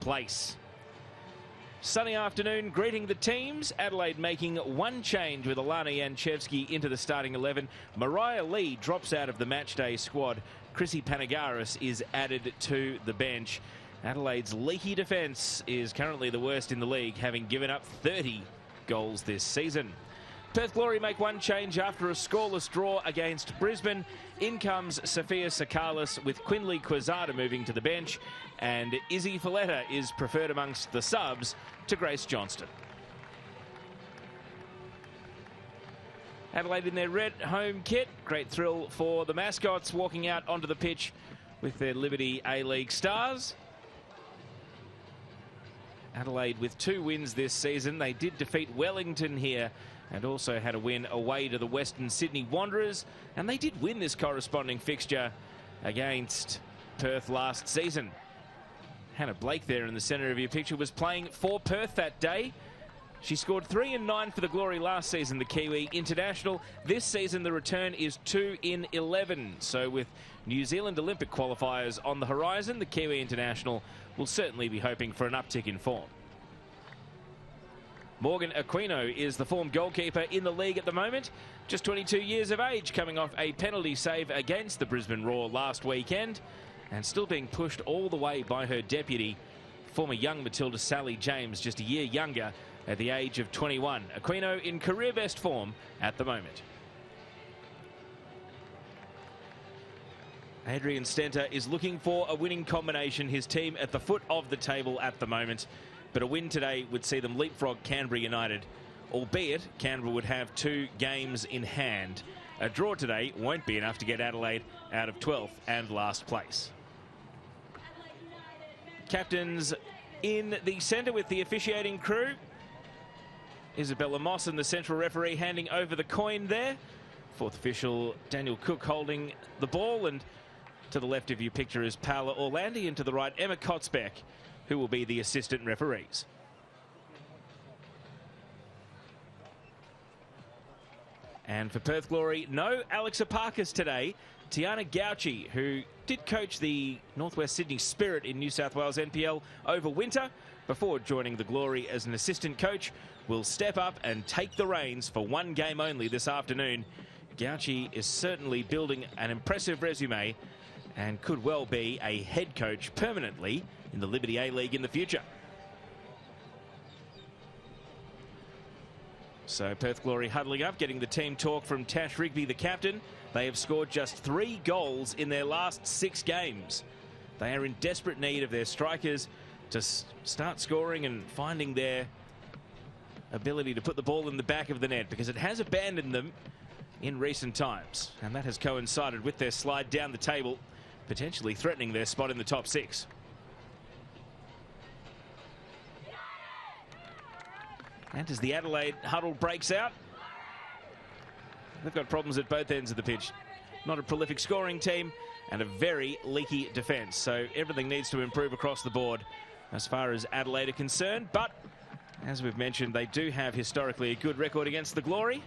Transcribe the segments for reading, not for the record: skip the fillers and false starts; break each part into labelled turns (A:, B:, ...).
A: place. Sunny afternoon greeting the teams. Adelaide making one change with Alana Janchevski into the starting 11. Mariah Lee drops out of the matchday squad. Chrissy Panagaris is added to the bench. Adelaide's leaky defence is currently the worst in the league, having given up 30 goals this season. Perth Glory make one change after a scoreless draw against Brisbane. In comes Sophia Sakalis with Quinley Quezada moving to the bench, and Izzy Folletta is preferred amongst the subs to Grace Johnston. Adelaide in their red home kit. Great thrill for the mascots walking out onto the pitch with their Liberty A-League stars. Adelaide with 2 wins this season. They did defeat Wellington here and also had a win away to the Western Sydney Wanderers. And they did win this corresponding fixture against Perth last season. Hannah Blake there in the centre of your picture was playing for Perth that day. She scored 3 in 9 for the Glory last season, the Kiwi international. This season the return is 2 in 11. So with New Zealand Olympic qualifiers on the horizon, the Kiwi international will certainly be hoping for an uptick in form. Morgan Aquino is the form goalkeeper in the league at the moment. Just 22 years of age, coming off a penalty save against the Brisbane Roar last weekend, and still being pushed all the way by her deputy, former young Matilda Sally James, just a year younger at the age of 21. Aquino in career best form at the moment. Adrian Stenter is looking for a winning combination. His team at the foot of the table at the moment. But a win today would see them leapfrog Canberra United, albeit Canberra would have 2 games in hand. A draw today won't be enough to get Adelaide out of 12th and last place. Captains in the centre with the officiating crew. Isabella Moss and the central referee handing over the coin there. 4th official Daniel Cook holding the ball, and to the left of your picture is Paola Orlandi, and to the right Emma Kotzbeck, who will be the assistant referees. And for Perth Glory, no Alex Aparkas today. Tiana Gauchi, who did coach the Northwest Sydney Spirit in New South Wales NPL over winter before joining the Glory as an assistant coach, will step up and take the reins for 1 game only this afternoon. Gauchi is certainly building an impressive resume and could well be a head coach permanently in the Liberty A-League in the future. So Perth Glory huddling up, getting the team talk from Tash Rigby, the captain. They have scored just 3 goals in their last 6 games. They are in desperate need of their strikers to start scoring and finding their ability to put the ball in the back of the net, because it has abandoned them in recent times. And that has coincided with their slide down the table, potentially threatening their spot in the top 6. And as the Adelaide huddle breaks out, they've got problems at both ends of the pitch. Not a prolific scoring team and a very leaky defence. So everything needs to improve across the board as far as Adelaide are concerned. But as we've mentioned, they do have historically a good record against the Glory.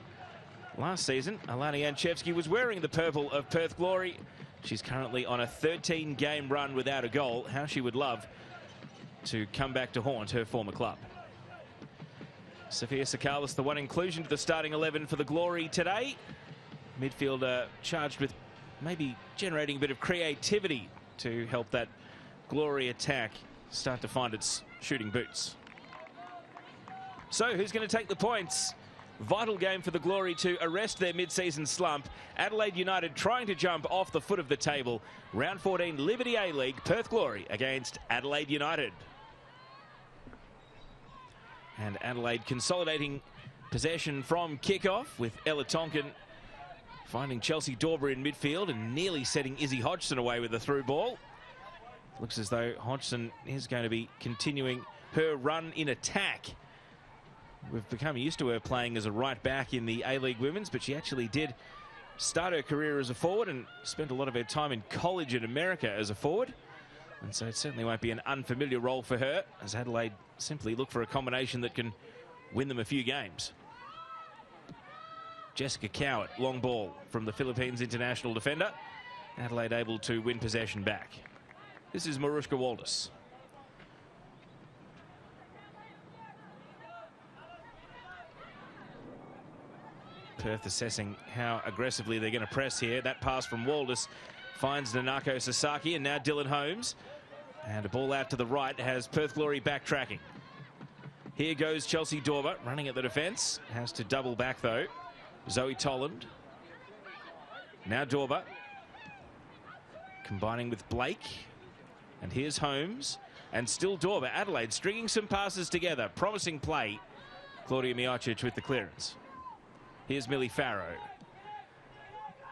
A: Last season, Alana Janchevski was wearing the purple of Perth Glory. She's currently on a 13-game run without a goal. How she would love to come back to haunt her former club. Sophia Sakalis, the one inclusion to the starting 11 for the Glory today. Midfielder charged with maybe generating a bit of creativity to help that Glory attack start to find its shooting boots. So who's going to take the points? Vital game for the Glory to arrest their mid-season slump. Adelaide United trying to jump off the foot of the table. Round 14 Liberty A-League, Perth Glory against Adelaide United. And Adelaide consolidating possession from kickoff with Ella Tonkin finding Chelsea Dauber in midfield and nearly setting Izzy Hodgson away with a through ball. Looks as though Hodgson is going to be continuing her run in attack. We've become used to her playing as a right back in the A-League Women's, but she actually did start her career as a forward and spent a lot of her time in college in America as a forward. And so it certainly won't be an unfamiliar role for her, as Adelaide simply look for a combination that can win them a few games. Jessica Cowett, long ball from the Philippines international defender. Adelaide able to win possession back. This is Marushka Waldis. Perth assessing how aggressively they're going to press here. That pass from Waldus finds Nanako Sasaki, and now Dylan Holmes. And a ball out to the right has Perth Glory backtracking. Here goes Chelsea Dorber running at the defence. Has to double back though. Zoe Tolland. Now Dorber. Combining with Blake. And here's Holmes. And still Dorber. Adelaide stringing some passes together. Promising play. Claudia Miocic with the clearance. Here's Millie Farrow.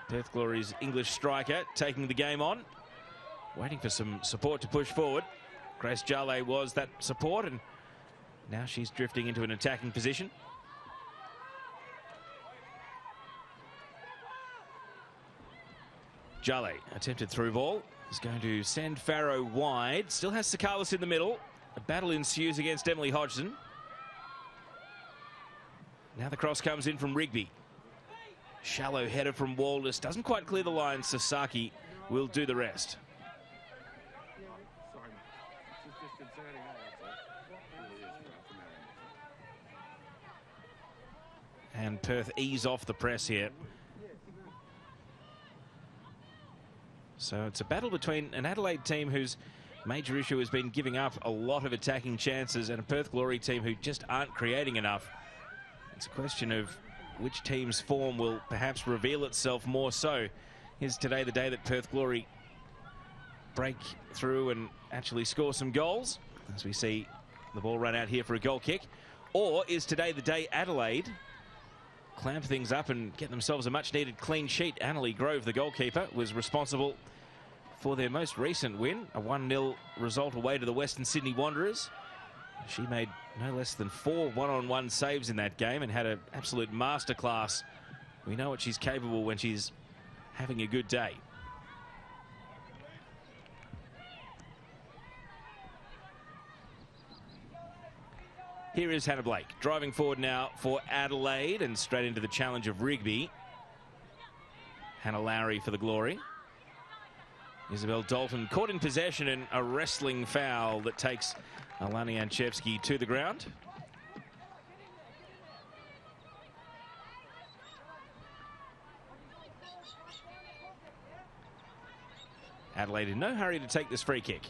A: Perth Glory's English striker taking the game on. Waiting for some support to push forward. Grace Jale was that support, and now she's drifting into an attacking position. Jale, attempted through ball, is going to send Farrow wide. Still has Sakalis in the middle. A battle ensues against Emily Hodgson. Now the cross comes in from Rigby. Shallow header from Waldus. Doesn't quite clear the line. Sasaki will do the rest. And Perth ease off the press here. So it's a battle between an Adelaide team whose major issue has been giving up a lot of attacking chances and a Perth Glory team who just aren't creating enough. It's a question of which team's form will perhaps reveal itself more so. Is today the day that Perth Glory break through and actually score some goals, as we see the ball run out here for a goal kick? Or is today the day Adelaide clamp things up and get themselves a much-needed clean sheet? Annalie Grove, the goalkeeper, was responsible for their most recent win, a 1-0 result away to the Western Sydney Wanderers. She made no less than 4 one-on-one saves in that game and had an absolute masterclass. We know what she's capable when she's having a good day. Here is Hannah Blake driving forward now for Adelaide and straight into the challenge of Rigby. Hannah Lowry for the Glory. Isabel Dalton caught in possession in a wrestling foul that takes Alani Anchevsky to the ground. Adelaide in no hurry to take this free kick. You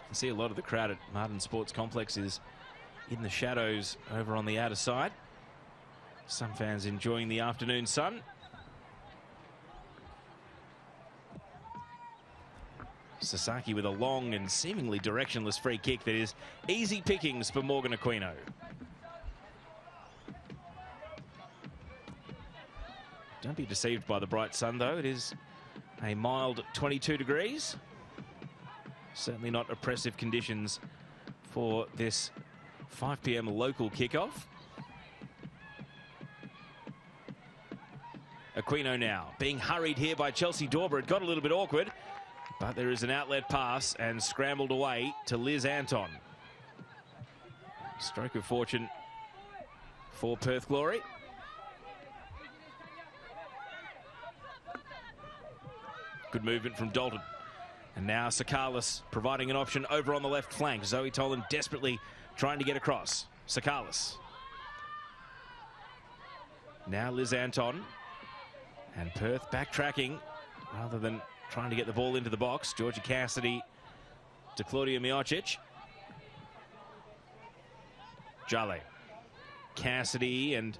A: can see a lot of the crowd at Martin Sports Complex is in the shadows over on the outer side. Some fans enjoying the afternoon sun. Sasaki with a long and seemingly directionless free kick that is easy pickings for Morgan Aquino. Don't be deceived by the bright sun though. It is a mild 22 degrees. Certainly not oppressive conditions for this 5 p.m. local kickoff. Aquino now being hurried here by Chelsea Dorber. It got a little bit awkward, but there is an outlet pass and scrambled away to Liz Anton. Stroke of fortune for Perth Glory. Good movement from Dalton. And now Sakalis providing an option over on the left flank. Zoe Tolan desperately trying to get across. Sakalis. Now Liz Anton. And Perth backtracking rather than trying to get the ball into the box. Georgia Cassidy to Claudia Miocic. Jale. Cassidy, and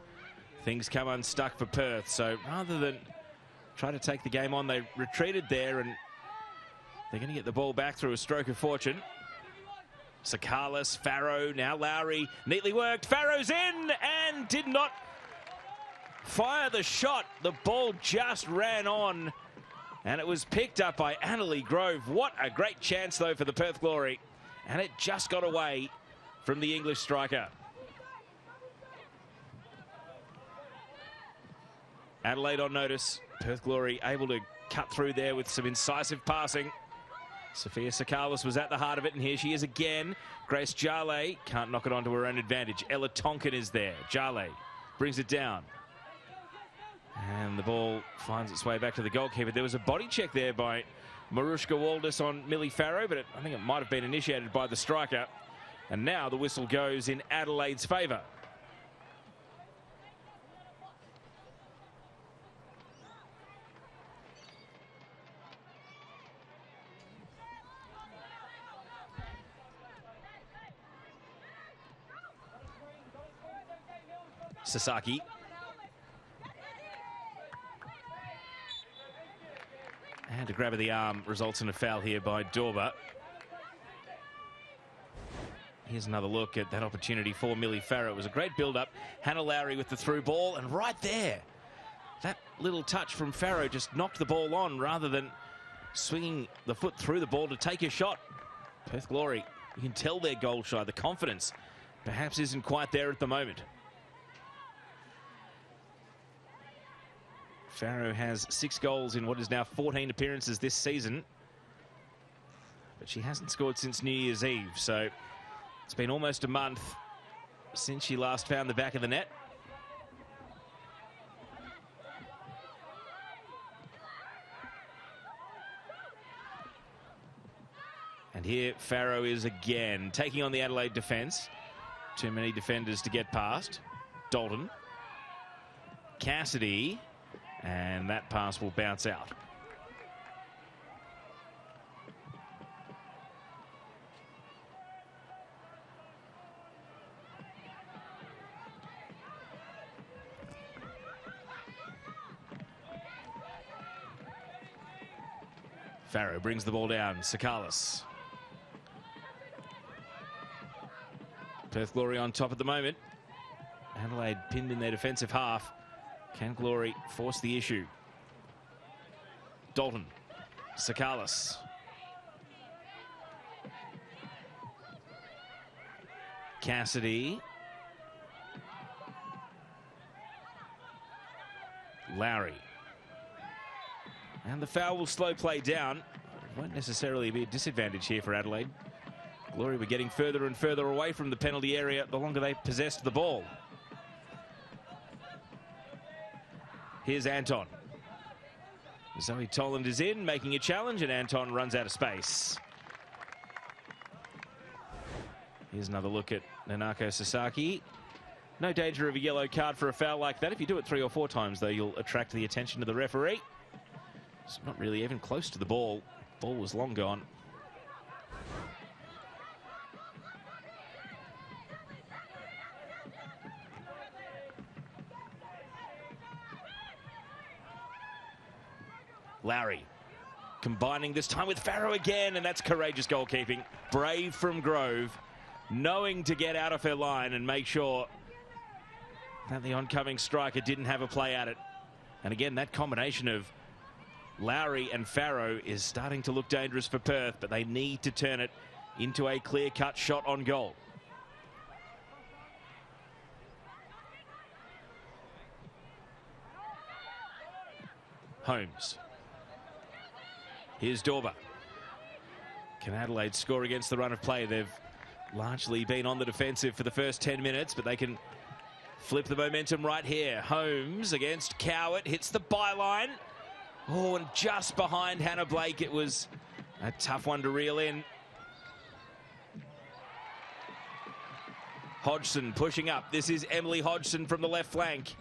A: things come unstuck for Perth. So rather than try to take the game on, they retreated there, and they're going to get the ball back through a stroke of fortune. Sakalis, Farrow, now Lowry, neatly worked. Farrow's in and did not fire the shot. The ball just ran on, and it was picked up by Annalie Grove. What a great chance, though, for the Perth Glory. And it just got away from the English striker. Adelaide on notice. Perth Glory able to cut through there with some incisive passing. Sophia Sakalis was at the heart of it, and here she is again. Grace Jale can't knock it onto her own advantage. Ella Tonkin is there. Jale brings it down. And the ball finds its way back to the goalkeeper. There was a body check there by Marushka Waldus on Millie Farrow, but I think it might have been initiated by the striker. And now the whistle goes in Adelaide's favour. Sasaki. And a grab of the arm results in a foul here by Dorber. Here's another look at that opportunity for Millie Farrow. It was a great build-up. Hannah Lowry with the through ball, and right there, that little touch from Farrow just knocked the ball on rather than swinging the foot through the ball to take a shot. Perth Glory, you can tell they're goal shy. The confidence perhaps isn't quite there at the moment. Farrow has 6 goals in what is now 14 appearances this season, but she hasn't scored since New Year's Eve, so it's been almost a month since she last found the back of the net. And here Farrow is again taking on the Adelaide defence. Too many defenders to get past. Dalton. Cassidy. And that pass will bounce out. Farrow brings the ball down. Sakalis. Perth Glory on top at the moment. Adelaide pinned in their defensive half. Can Glory force the issue? Dalton. Sakalis. Cassidy. Lowry. And the foul will slow play down. It won't necessarily be a disadvantage here for Adelaide. Glory were getting further and further away from the penalty area the longer they possessed the ball. Here's Anton. Zoe Toland is in, making a challenge, and Anton runs out of space. Here's another look at Nanako Sasaki. No danger of a yellow card for a foul like that. If you do it 3 or 4 times, though, you'll attract the attention of the referee. It's not really even close to the ball. Ball was long gone. Lowry combining this time with Farrow again, and that's courageous goalkeeping. Brave from Grove, knowing to get out of her line and make sure that the oncoming striker didn't have a play at it. And again, that combination of Lowry and Farrow is starting to look dangerous for Perth, but they need to turn it into a clear-cut shot on goal. Holmes. Here's Dorber. Can Adelaide score against the run of play? They've largely been on the defensive for the first 10 minutes, but they can flip the momentum right here. Holmes against Cowart, hits the byline. Oh, and just behind Hannah Blake. It was a tough one to reel in. Hodgson pushing up. This is Emily Hodgson from the left flank.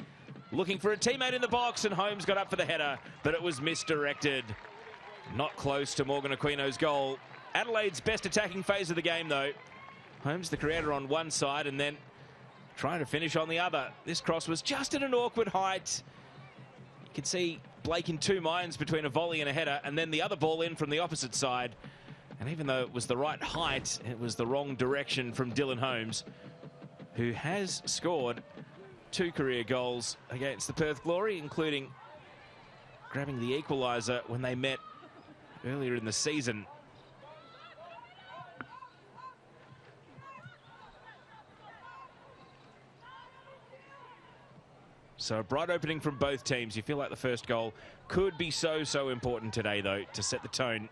A: Looking for a teammate in the box, and Holmes got up for the header, but it was misdirected. Not close to Morgan Aquino's goal. Adelaide's best attacking phase of the game, though. Holmes, the creator, on one side, and then trying to finish on the other. This cross was just at an awkward height. You can see Blake in 2 minds between a volley and a header, and then the other ball in from the opposite side. And even though it was the right height, it was the wrong direction from Dylan Holmes, who has scored 2 career goals against the Perth Glory, including grabbing the equaliser when they met earlier in the season. So a bright opening from both teams. You feel like the first goal could be so important today, though, to set the tone.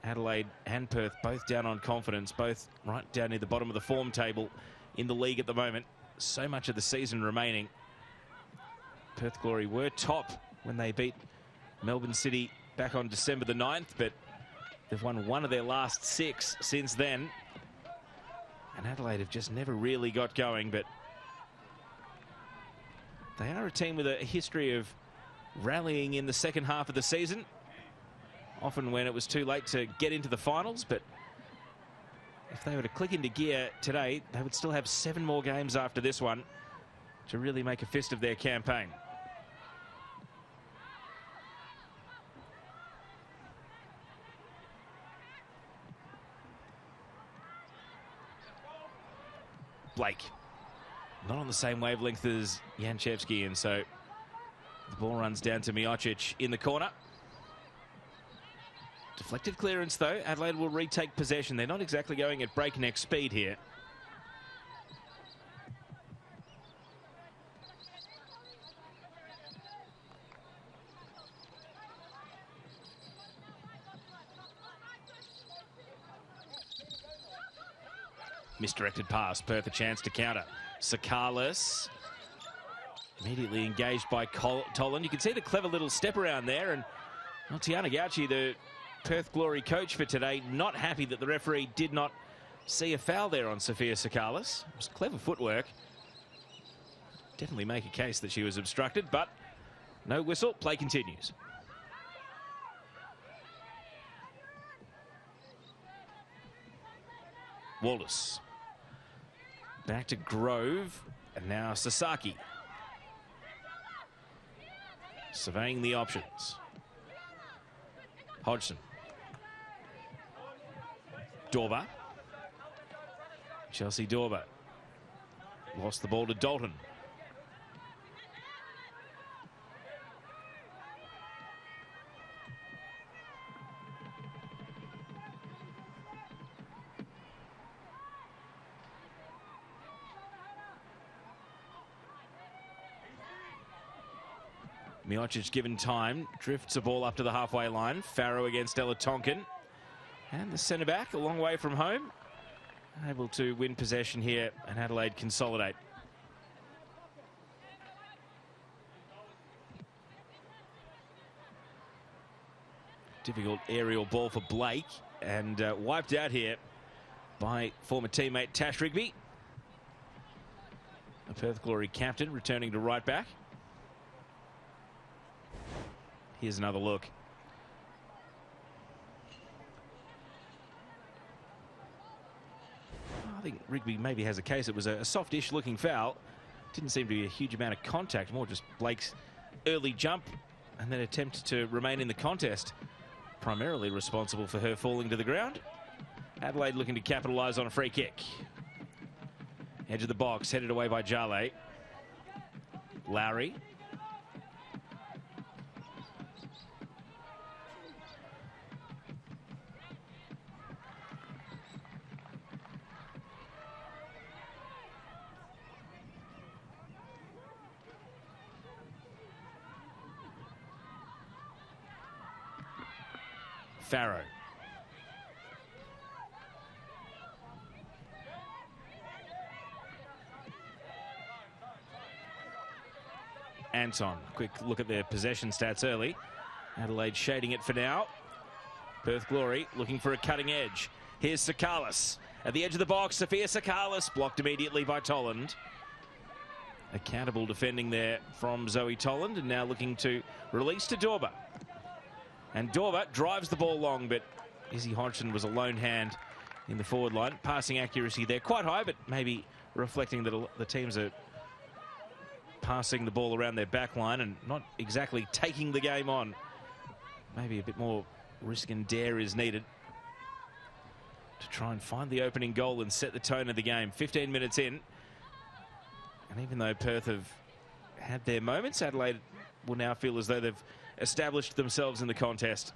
A: Adelaide and Perth both down on confidence, both right down near the bottom of the form table in the league at the moment. So much of the season remaining. Perth Glory were top when they beat Melbourne City back on December the 9th, but they've won 1 of their last 6 since then. And Adelaide have just never really got going, but they are a team with a history of rallying in the second half of the season, often when it was too late to get into the finals. But if they were to click into gear today, they would still have 7 more games after this one to really make a fist of their campaign. Blake, not on the same wavelength as Janchevski, and so the ball runs down to Miocic in the corner. Deflected clearance, though. Adelaide will retake possession. They're not exactly going at breakneck speed here. Misdirected pass. Perth a chance to counter. Sakalis immediately engaged by Toland. You can see the clever little step around there, and Tiana Gauci, the Perth Glory coach for today, not happy that the referee did not see a foul there on Sophia Sakalis. It was clever footwork. Definitely make a case that she was obstructed, but no whistle. Play continues. Waldus. Back to Grove, and now Sasaki. Surveying the options. Hodgson. Dorber. Chelsea Dorber. Lost the ball to Dalton. Miocic given time, drifts a ball up to the halfway line. Farrow against Ella Tonkin. And the centre back, a long way from home, able to win possession here, and Adelaide consolidate. Difficult aerial ball for Blake, and wiped out here by former teammate Tash Rigby. The Perth Glory captain returning to right back. Here's another look. I think Rigby maybe has a case. It was a softish looking foul. Didn't seem to be a huge amount of contact, more just Blake's early jump and then attempt to remain in the contest. Primarily responsible for her falling to the ground. Adelaide looking to capitalise on a free kick. Edge of the box, headed away by Jale. Lowry. Farrow. Anton, quick look at their possession stats early. Adelaide shading it for now. Perth Glory looking for a cutting edge. Here's Sakalis at the edge of the box. Sophia Sakalis blocked immediately by Toland. Accountable defending there from Zoe Toland, and now looking to release to Dorber. And Dorber drives the ball long, but Izzy Hodgson was a lone hand in the forward line. Passing accuracy there quite high, but maybe reflecting that the teams are passing the ball around their back line and not exactly taking the game on. Maybe a bit more risk and dare is needed to try and find the opening goal and set the tone of the game. 15 minutes in. And even though Perth have had their moments, Adelaide will now feel as though they've established themselves in the contest.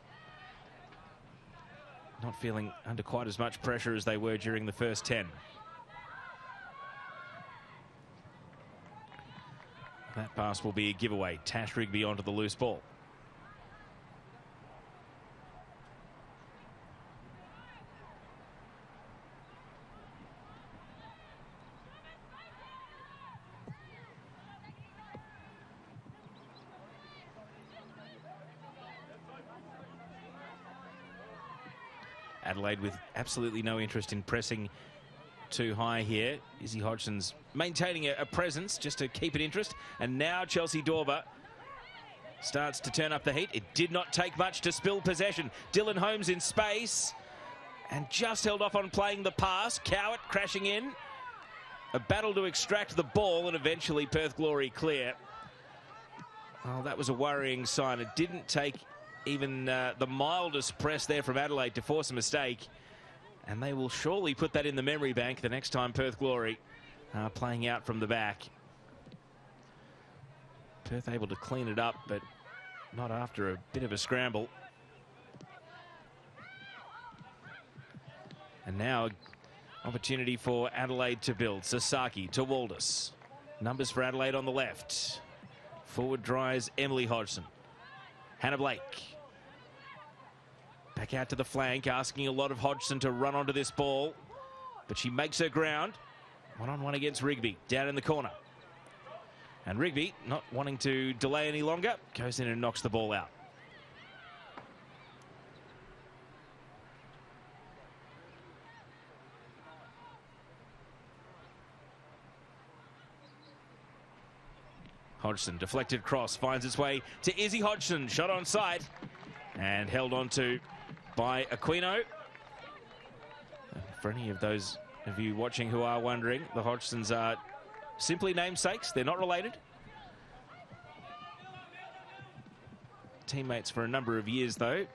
A: Not feeling under quite as much pressure as they were during the first 10. That pass will be a giveaway. Tash Rigby onto the loose ball. Adelaide with absolutely no interest in pressing too high here. Izzy Hodgson's maintaining a presence just to keep it interest. And now Chelsea Dorber starts to turn up the heat. It did not take much to spill possession. Dylan Holmes in space and just held off on playing the pass. Cowart crashing in. A battle to extract the ball, and eventually Perth Glory clear. Well, that was a worrying sign. It didn't take even the mildest press there from Adelaide to force a mistake. And they will surely put that in the memory bank the next time Perth Glory are playing out from the back. Perth able to clean it up, but not after a bit of a scramble. And now opportunity for Adelaide to build. Sasaki to Waldus. Numbers for Adelaide on the left. Forward dries Emily Hodgson. Hannah Blake. Back out to the flank, asking a lot of Hodgson to run onto this ball. But she makes her ground. One-on-one against Rigby, down in the corner. And Rigby, not wanting to delay any longer, goes in and knocks the ball out. Hodgson, deflected cross, finds its way to Izzy Hodgson. Shot on side and held on to by Aquino. For any of those of you watching who are wondering, the Hodgsons are simply namesakes. They're not related. Teammates for a number of years, though.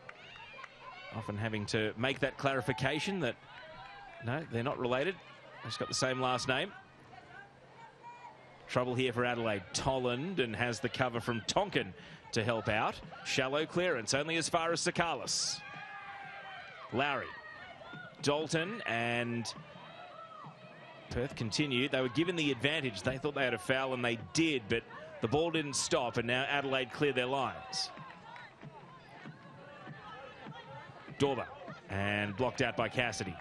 A: Often having to make that clarification that, no, they're not related. They've just got the same last name. Trouble here for Adelaide. Tolland, and has the cover from Tonkin to help out. Shallow clearance, only as far as Sakalis. Lowry. Dalton, and Perth continued. They were given the advantage. They thought they had a foul, and they did, but the ball didn't stop, and now Adelaide cleared their lines. Dorber, and blocked out by Cassidy.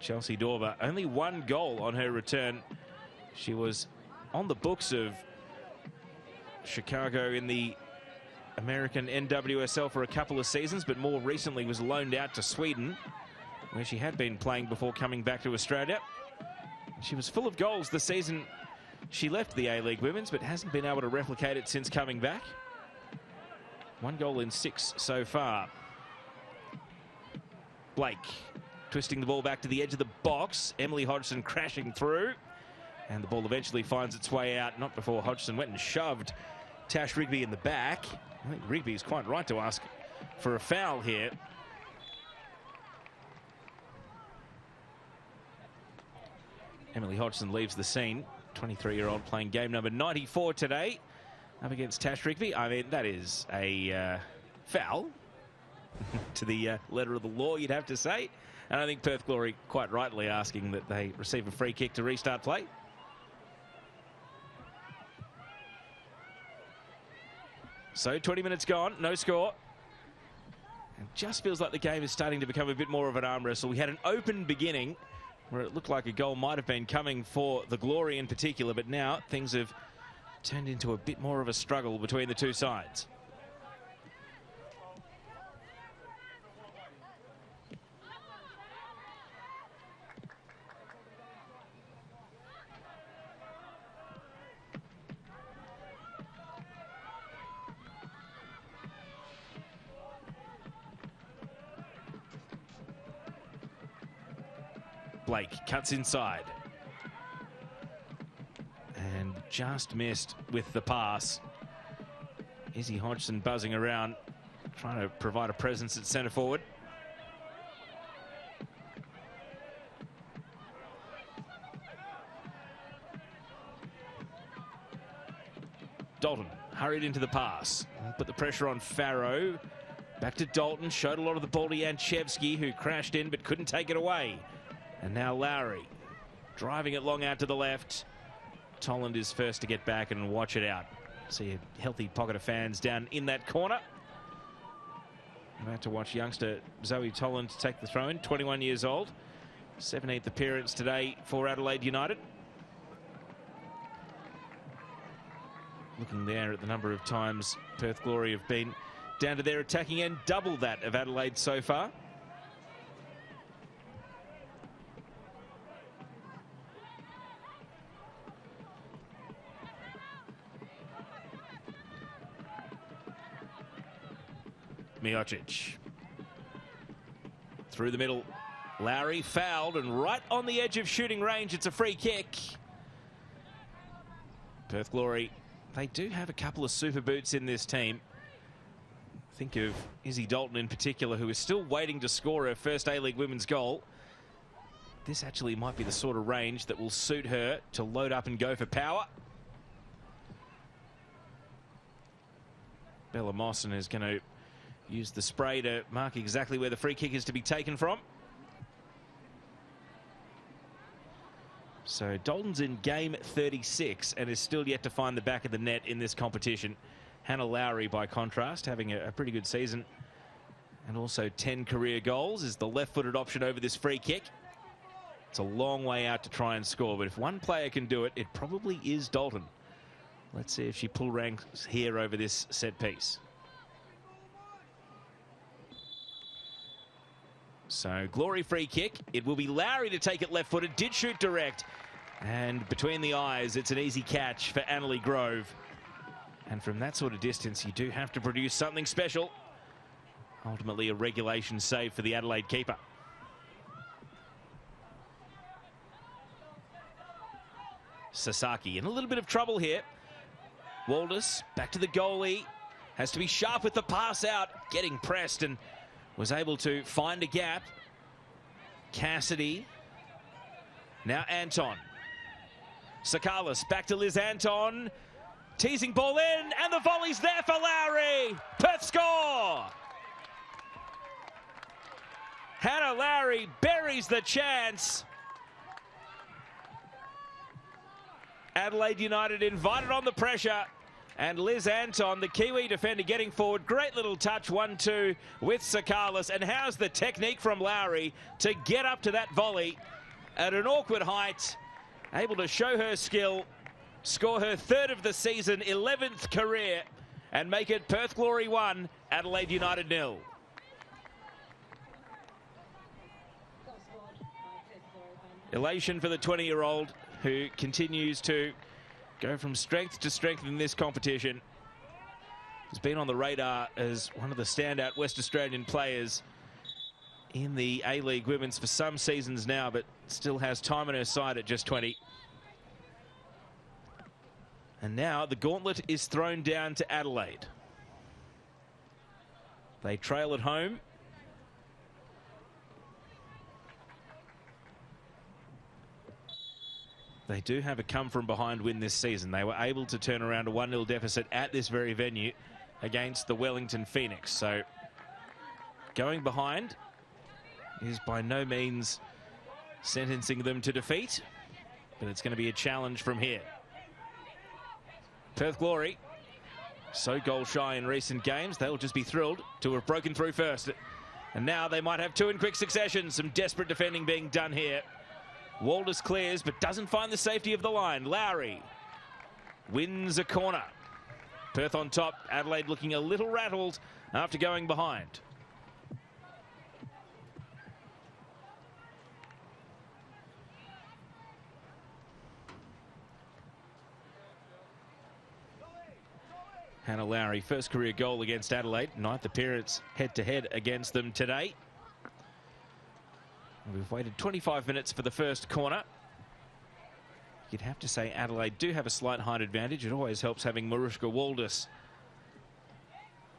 A: Chelsea Dorber, only one goal on her return. She was on the books of Chicago in the American NWSL for a couple of seasons, but more recently was loaned out to Sweden, where she had been playing before coming back to Australia. She was full of goals the season she left the A-League Women's, but hasn't been able to replicate it since coming back. 1 goal in 6 so far. Blake twisting the ball back to the edge of the box. Emily Hodgson crashing through. And the ball eventually finds its way out, not before Hodgson went and shoved Tash Rigby in the back. I think Rigby is quite right to ask for a foul here. Emily Hodgson leaves the scene. 23-year-old playing game number 94 today up against Tash Rigby. I mean, that is a foul to the letter of the law, you'd have to say. And I think Perth Glory quite rightly asking that they receive a free kick to restart play. So 20 minutes gone, no score. It just feels like the game is starting to become a bit more of an arm wrestle. We had an open beginning where it looked like a goal might have been coming for the Glory in particular, but now things have turned into a bit more of a struggle between the two sides. Blake cuts inside and just missed with the pass. Izzy Hodgson buzzing around, trying to provide a presence at centre forward. Dalton hurried into the pass, put the pressure on Farrow. Back to Dalton, showed a lot of the ball to Janchevsky, who crashed in but couldn't take it away. And now Lowry driving it long out to the left. Tolland is first to get back and watch it out. See a healthy pocket of fans down in that corner. About to watch youngster Zoe Tolland take the throw in, 21 years old. 17th appearance today for Adelaide United. Looking there at the number of times Perth Glory have been down to their attacking end, double that of Adelaide so far. Miocic. Through the middle. Lowry fouled and right on the edge of shooting range. It's a free kick. Perth Glory, they do have a couple of super boots in this team. Think of Izzy Dalton in particular, who is still waiting to score her first A-League women's goal. This actually might be the sort of range that will suit her to load up and go for power. Bella Mawson is going to use the spray to mark exactly where the free kick is to be taken from. So Dalton's in game 36 and is still yet to find the back of the net in this competition. Hannah Lowry, by contrast, having a pretty good season and also 10 career goals, is the left-footed option over this free kick. It's a long way out to try and score, but if one player can do it, it probably is Dalton. Let's see if she pull ranks here over this set piece. So Glory free kick. It will be Lowry to take it left-footed. Did shoot direct. And between the eyes, it's an easy catch for Adelaide Grove. And from that sort of distance, you do have to produce something special. Ultimately, a regulation save for the Adelaide keeper. Sasaki in a little bit of trouble here. Waldus back to the goalie. Has to be sharp with the pass out. Getting pressed and was able to find a gap. Cassidy. Now Anton. Sakalis back to Liz Anton. Teasing ball in, and the volley's there for Lowry. Perth score. Hannah Lowry buries the chance. Adelaide United invited on the pressure. And Liz Anton, the Kiwi defender, getting forward. Great little touch, 1-2 with Sakalis. And how's the technique from Lowry to get up to that volley at an awkward height. Able to show her skill, score her third of the season, 11th career, and make it Perth Glory 1, Adelaide United 0. Elation for the 20-year-old who continues to go from strength to strength in this competition. Has been on the radar as one of the standout West Australian players in the A-League Women's for some seasons now, but still has time on her side at just 20. And now the gauntlet is thrown down to Adelaide. They trail at home. They do have a come-from-behind win this season. They were able to turn around a 1-0 deficit at this very venue against the Wellington Phoenix. So going behind is by no means sentencing them to defeat, but it's going to be a challenge from here. Perth Glory, so goal shy in recent games, they'll just be thrilled to have broken through first. And now they might have two in quick succession. Some desperate defending being done here. Waldus clears, but doesn't find the safety of the line. Lowry wins a corner. Perth on top. Adelaide looking a little rattled after going behind. Hannah Lowry, first career goal against Adelaide. 9th appearance head-to-head against them today. We've waited 25 minutes for the first corner. You'd have to say Adelaide do have a slight height advantage. It always helps having Marushka Waldus,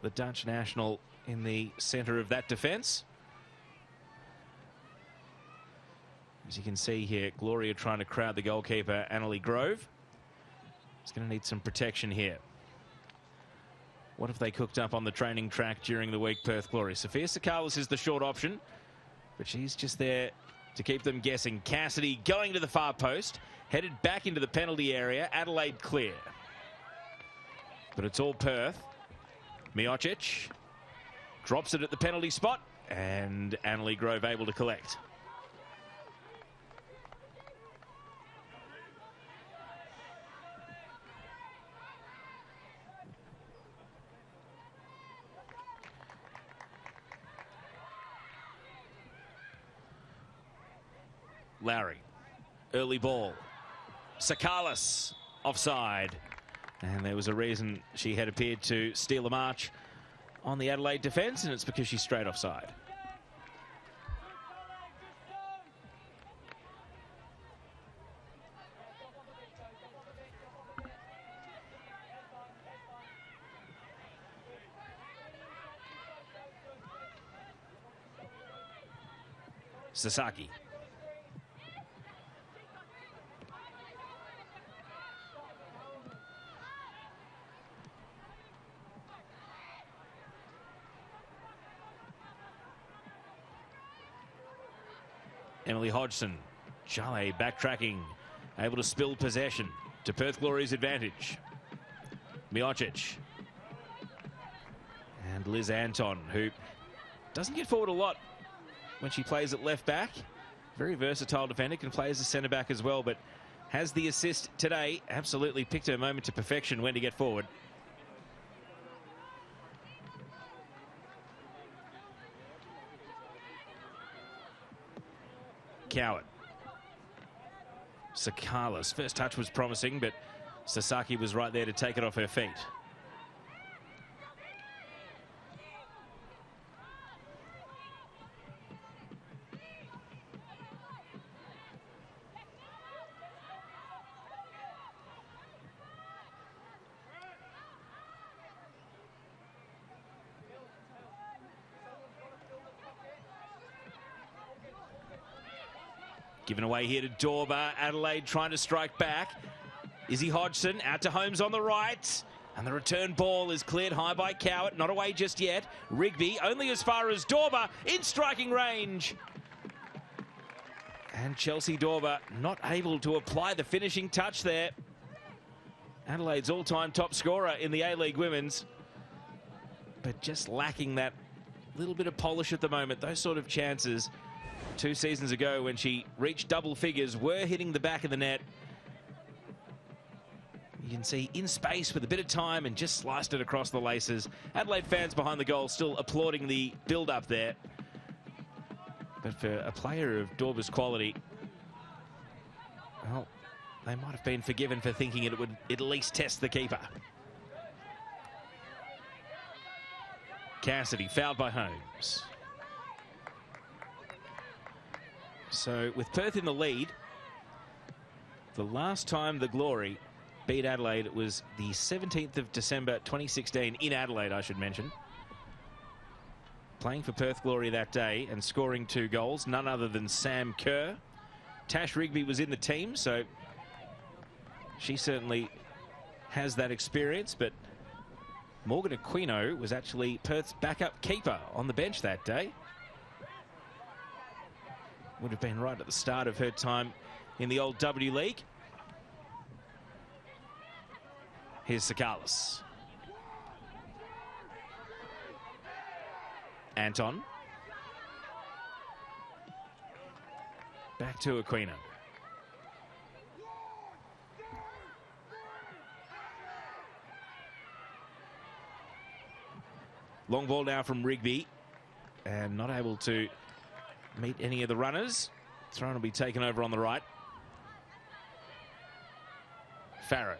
A: the Dutch national, in the centre of that defence. As you can see here, Gloria trying to crowd the goalkeeper, Annalie Grove. It's going to need some protection here. What have they cooked up on the training track during the week, Perth Glory? Sophia Sakalis is the short option, but she's just there to keep them guessing. Cassidy going to the far post, headed back into the penalty area. Adelaide clear. But it's all Perth. Miocic drops it at the penalty spot, and Annalie Grove able to collect. Lowry, early ball. Sakalis offside. And there was a reason she had appeared to steal a march on the Adelaide defence, and it's because she's straight offside. Sasaki. Emily Hodgson. Chalet backtracking, able to spill possession to Perth Glory's advantage. Miocic. And Liz Anton, who doesn't get forward a lot when she plays at left back. Very versatile defender, can play as a centre back as well, but has the assist today. Absolutely picked her moment to perfection when to get forward. Coward. Sakalis. First touch was promising, but Sasaki was right there to take it off her feet. Given away here to Dorber. Adelaide trying to strike back. Izzy Hodgson out to Holmes on the right. And the return ball is cleared high by Cowart. Not away just yet. Rigby only as far as Dorber in striking range. And Chelsea Dorber not able to apply the finishing touch there. Adelaide's all-time top scorer in the A-League Women's. But just lacking that little bit of polish at the moment. Those sort of chances 2 seasons ago when she reached double figures were hitting the back of the net. You can see in space with a bit of time and just sliced it across the laces. Adelaide fans behind the goal still applauding the build-up there. But for a player of Dorber's quality, well, they might have been forgiven for thinking it would at least test the keeper. Cassidy fouled by Holmes. So with Perth in the lead, the last time the Glory beat Adelaide was the 17th of December 2016 in Adelaide, I should mention. Playing for Perth Glory that day and scoring 2 goals, none other than Sam Kerr. Tash Rigby was in the team, so she certainly has that experience, but Morgan Aquino was actually Perth's backup keeper on the bench that day. Would have been right at the start of her time in the old W League. Here's Sakalis. Anton. Back to Aquino. Long ball now from Rigby. And not able to meet any of the runners. Thrown will be taken over on the right. Farrow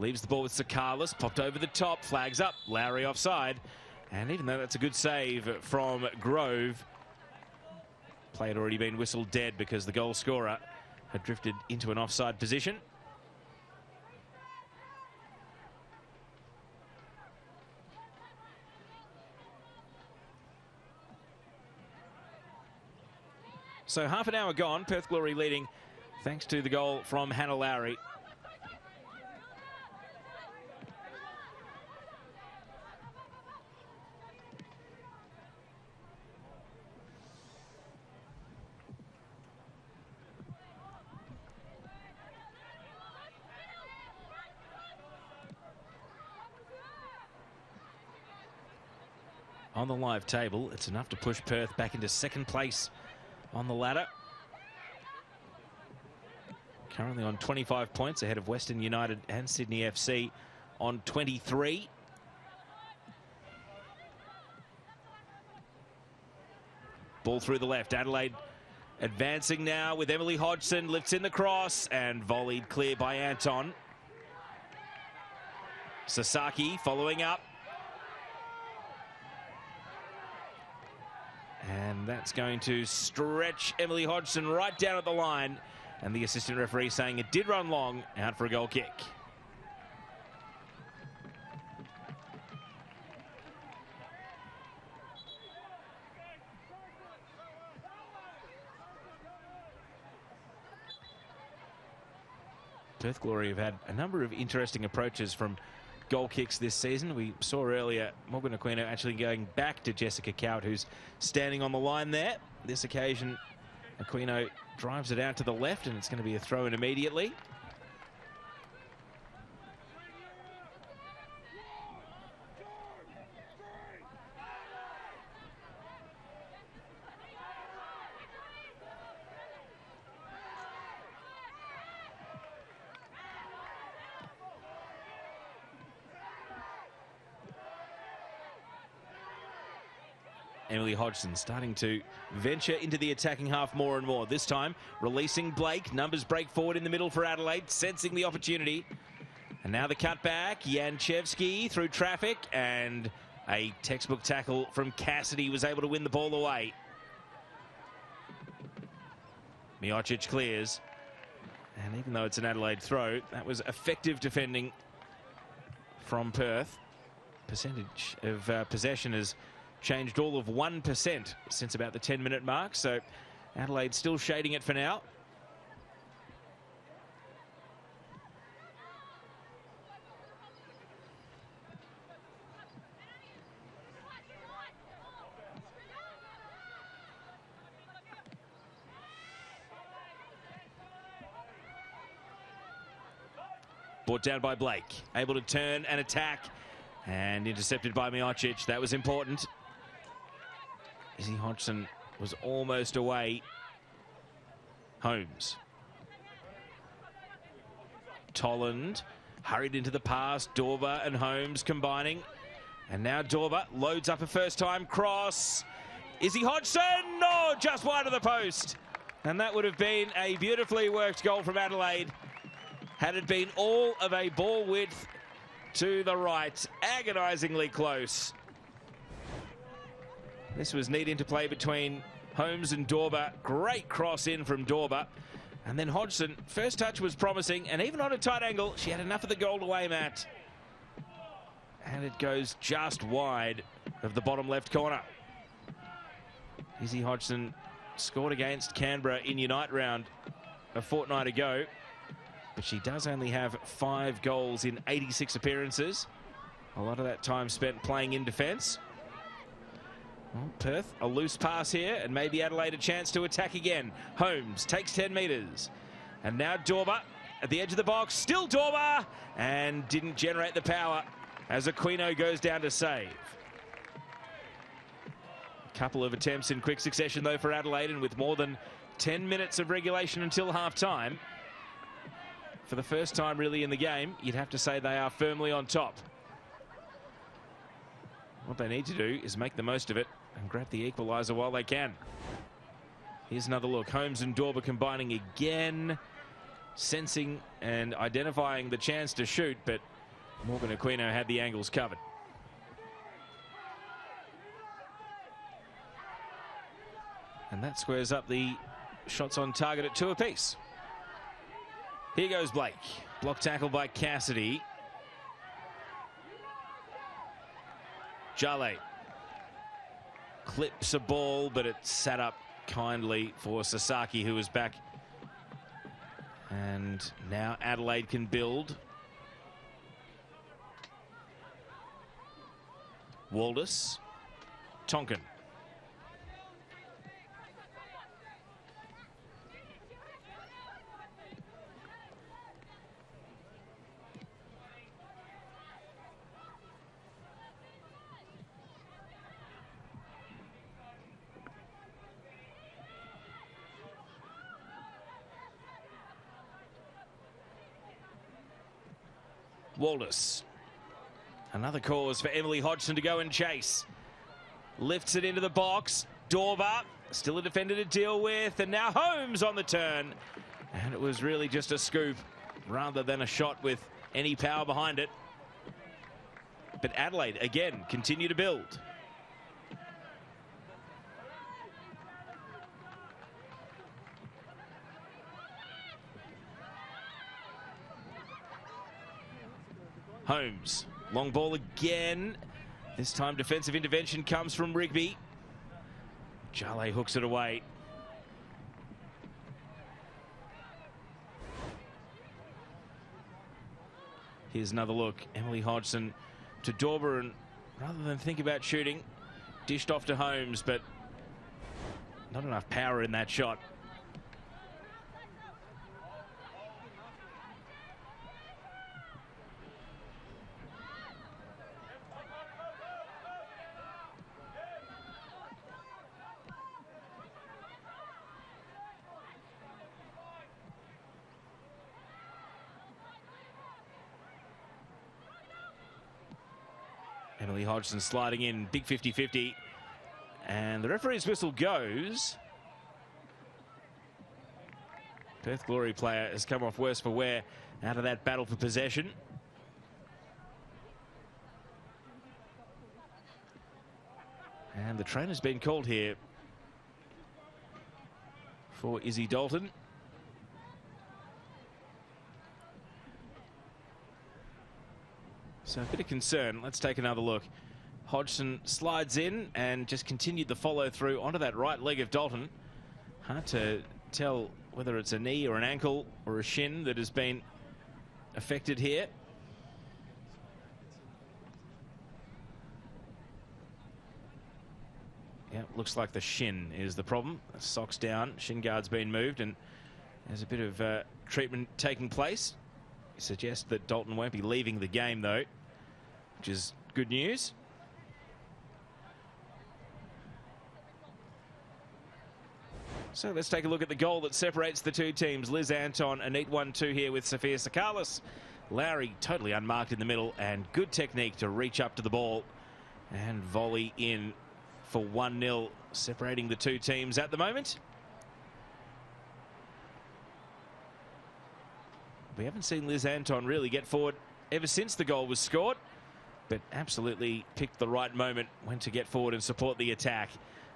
A: leaves the ball with Sakalis, popped over the top, flags up, Lowry offside. And even though that's a good save from Grove, play had already been whistled dead because the goal scorer had drifted into an offside position. So half an hour gone, Perth Glory leading thanks to the goal from Hannah Lowry. On the live table, it's enough to push Perth back into second place on the ladder. Currently on 25 points ahead of Western United and Sydney FC on 23. Ball through the left. Adelaide advancing now with Emily Hodgson. Lifts in the cross and volleyed clear by Anton. Sasaki following up. And that's going to stretch Emily Hodgson right down at the line. And the assistant referee saying it did run long, out for a goal kick. Perth Glory have had a number of interesting approaches from goal kicks this season. We saw earlier Morgan Aquino actually going back to Jessica Cowart, who's standing on the line there. This occasion, Aquino drives it out to the left, and it's going to be a throw in immediately. Emily Hodgson starting to venture into the attacking half more and more. This time, releasing Blake. Numbers break forward in the middle for Adelaide, sensing the opportunity. And now the cutback. Janchevsky through traffic, and a textbook tackle from Cassidy was able to win the ball away. Miocic clears. And even though it's an Adelaide throw, that was effective defending from Perth. Percentage of possession has changed all of 1% since about the 10-minute mark, so Adelaide still shading it for now. Brought down by Blake, able to turn and attack, and intercepted by Miocic. That was important. Izzy Hodgson was almost away. Holmes. Tolland hurried into the pass. Dorba and Holmes combining. And now Dorba loads up a first-time cross. Izzy Hodgson! No, just wide of the post. And that would have been a beautifully worked goal from Adelaide had it been all of a ball width to the right. Agonisingly close. This was neat interplay between Holmes and Dorba. Great cross in from Dorba. And then Hodgson, first touch was promising, and even on a tight angle, she had enough of the goal away, Matt. And it goes just wide of the bottom left corner. Izzy Hodgson scored against Canberra in Unite round a fortnight ago, but she does only have 5 goals in 86 appearances. A lot of that time spent playing in defence. Well, Perth, a loose pass here, and maybe Adelaide a chance to attack again. Holmes takes 10 metres. And now Dorba at the edge of the box. Still Dorba! And didn't generate the power as Aquino goes down to save. A couple of attempts in quick succession, though, for Adelaide, and with more than 10 minutes of regulation until half-time. For the first time, really, in the game, you'd have to say they are firmly on top. What they need to do is make the most of it and grab the equaliser while they can. Here's another look. Holmes and Dorba combining again, sensing and identifying the chance to shoot, but Morgan Aquino had the angles covered. And that squares up the shots on target at 2 apiece. Here goes Blake. Block tackle by Cassidy. Jale clips a ball, but it sat up kindly for Sasaki, who was back. And now Adelaide can build. Waldus. Tonkin. Waldus. Another cause for Emily Hodgson to go and chase. Lifts it into the box. Dorba, still a defender to deal with. And now Holmes on the turn. And it was really just a scoop rather than a shot with any power behind it. But Adelaide, again, continue to build. Holmes, long ball again. This time defensive intervention comes from Rigby. Jale hooks it away. Here's another look. Emily Hodgson to Dauber, and rather than think about shooting, dished off to Holmes, but not enough power in that shot. Emily Hodgson sliding in, big 50-50. And the referee's whistle goes. Perth Glory player has come off worse for wear out of that battle for possession. And the trainer's been called here for Izzy Dalton. So a bit of concern. Let's take another look. Hodgson slides in and just continued the follow through onto that right leg of Dalton. Hard to tell whether it's a knee or an ankle or a shin that has been affected here. Yeah, looks like the shin is the problem. Socks down, shin guard's been moved, and there's a bit of treatment taking place. Suggests that Dalton won't be leaving the game though, which is good news. So let's take a look at the goal that separates the two teams. Liz Anton, a neat 1-2 here with Sophia Sakalis. Lowry totally unmarked in the middle, and good technique to reach up to the ball and volley in for 1-0, separating the two teams at the moment. We haven't seen Liz Anton really get forward ever since the goal was scored, but absolutely picked the right moment when to get forward and support the attack.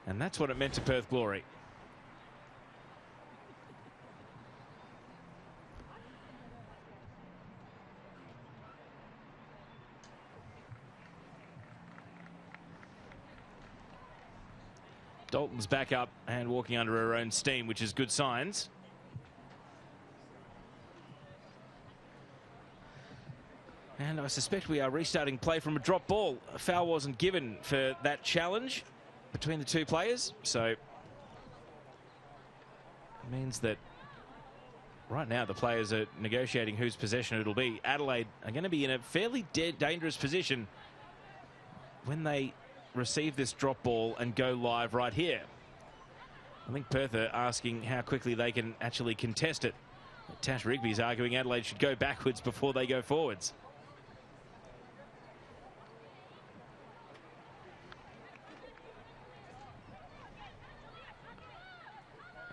A: And that's what it meant to Perth Glory. Dalton's back up and walking under her own steam, which is good signs. And I suspect we are restarting play from a drop ball. A foul wasn't given for that challenge between the two players, so it means that right now the players are negotiating whose possession it'll be. Adelaide are going to be in a fairly dangerous position when they receive this drop ball and go live right here. I think Perth are asking how quickly they can actually contest it. Tash Rigby's arguing Adelaide should go backwards before they go forwards.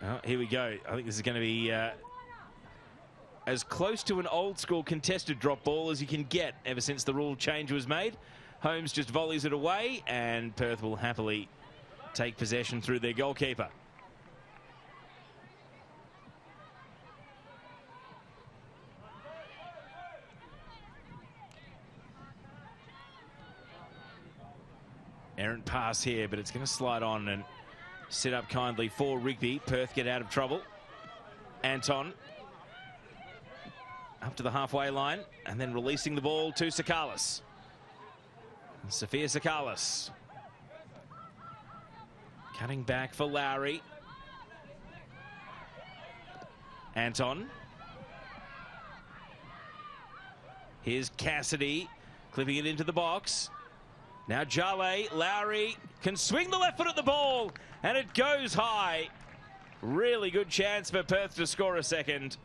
A: Oh, here we go. I think this is going to be as close to an old school contested drop ball as you can get ever since the rule change was made. Holmes just volleys it away, and Perth will happily take possession through their goalkeeper. Errant pass here, but it's going to slide on and sit up kindly for Rigby. Perth get out of trouble. Anton up to the halfway line and then releasing the ball to Sakalis. Sophia Sakalis cutting back for Lowry. Anton. Here's Cassidy clipping it into the box. Now Jale, Lowry can swing the left foot at the ball, and it goes high. Really good chance for Perth to score a second.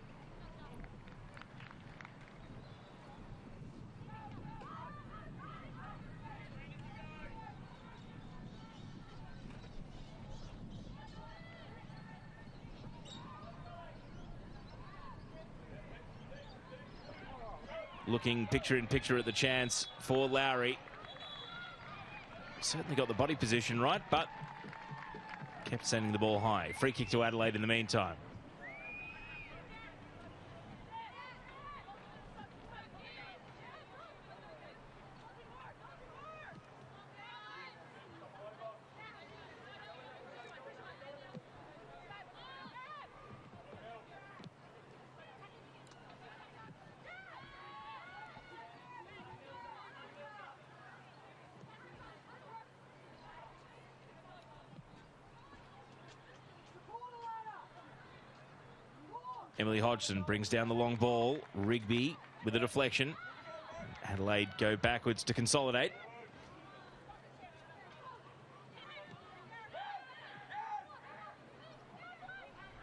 A: Looking picture in picture at the chance for Lowry. Certainly got the body position right, but kept sending the ball high. Free kick to Adelaide in the meantime. Emily Hodgson brings down the long ball. Rigby with a deflection. Adelaide go backwards to consolidate.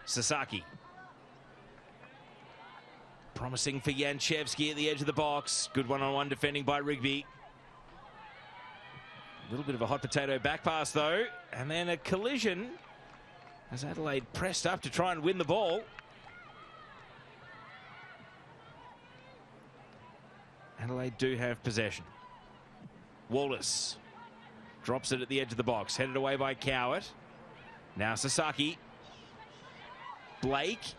A: Sasaki. Promising for Janchevsky at the edge of the box. Good one-on-one defending by Rigby. A little bit of a hot potato back pass though. And then a collision as Adelaide pressed up to try and win the ball. Adelaide do have possession. Wallace drops it at the edge of the box. Headed away by Cowart. Now Sasaki. Blake.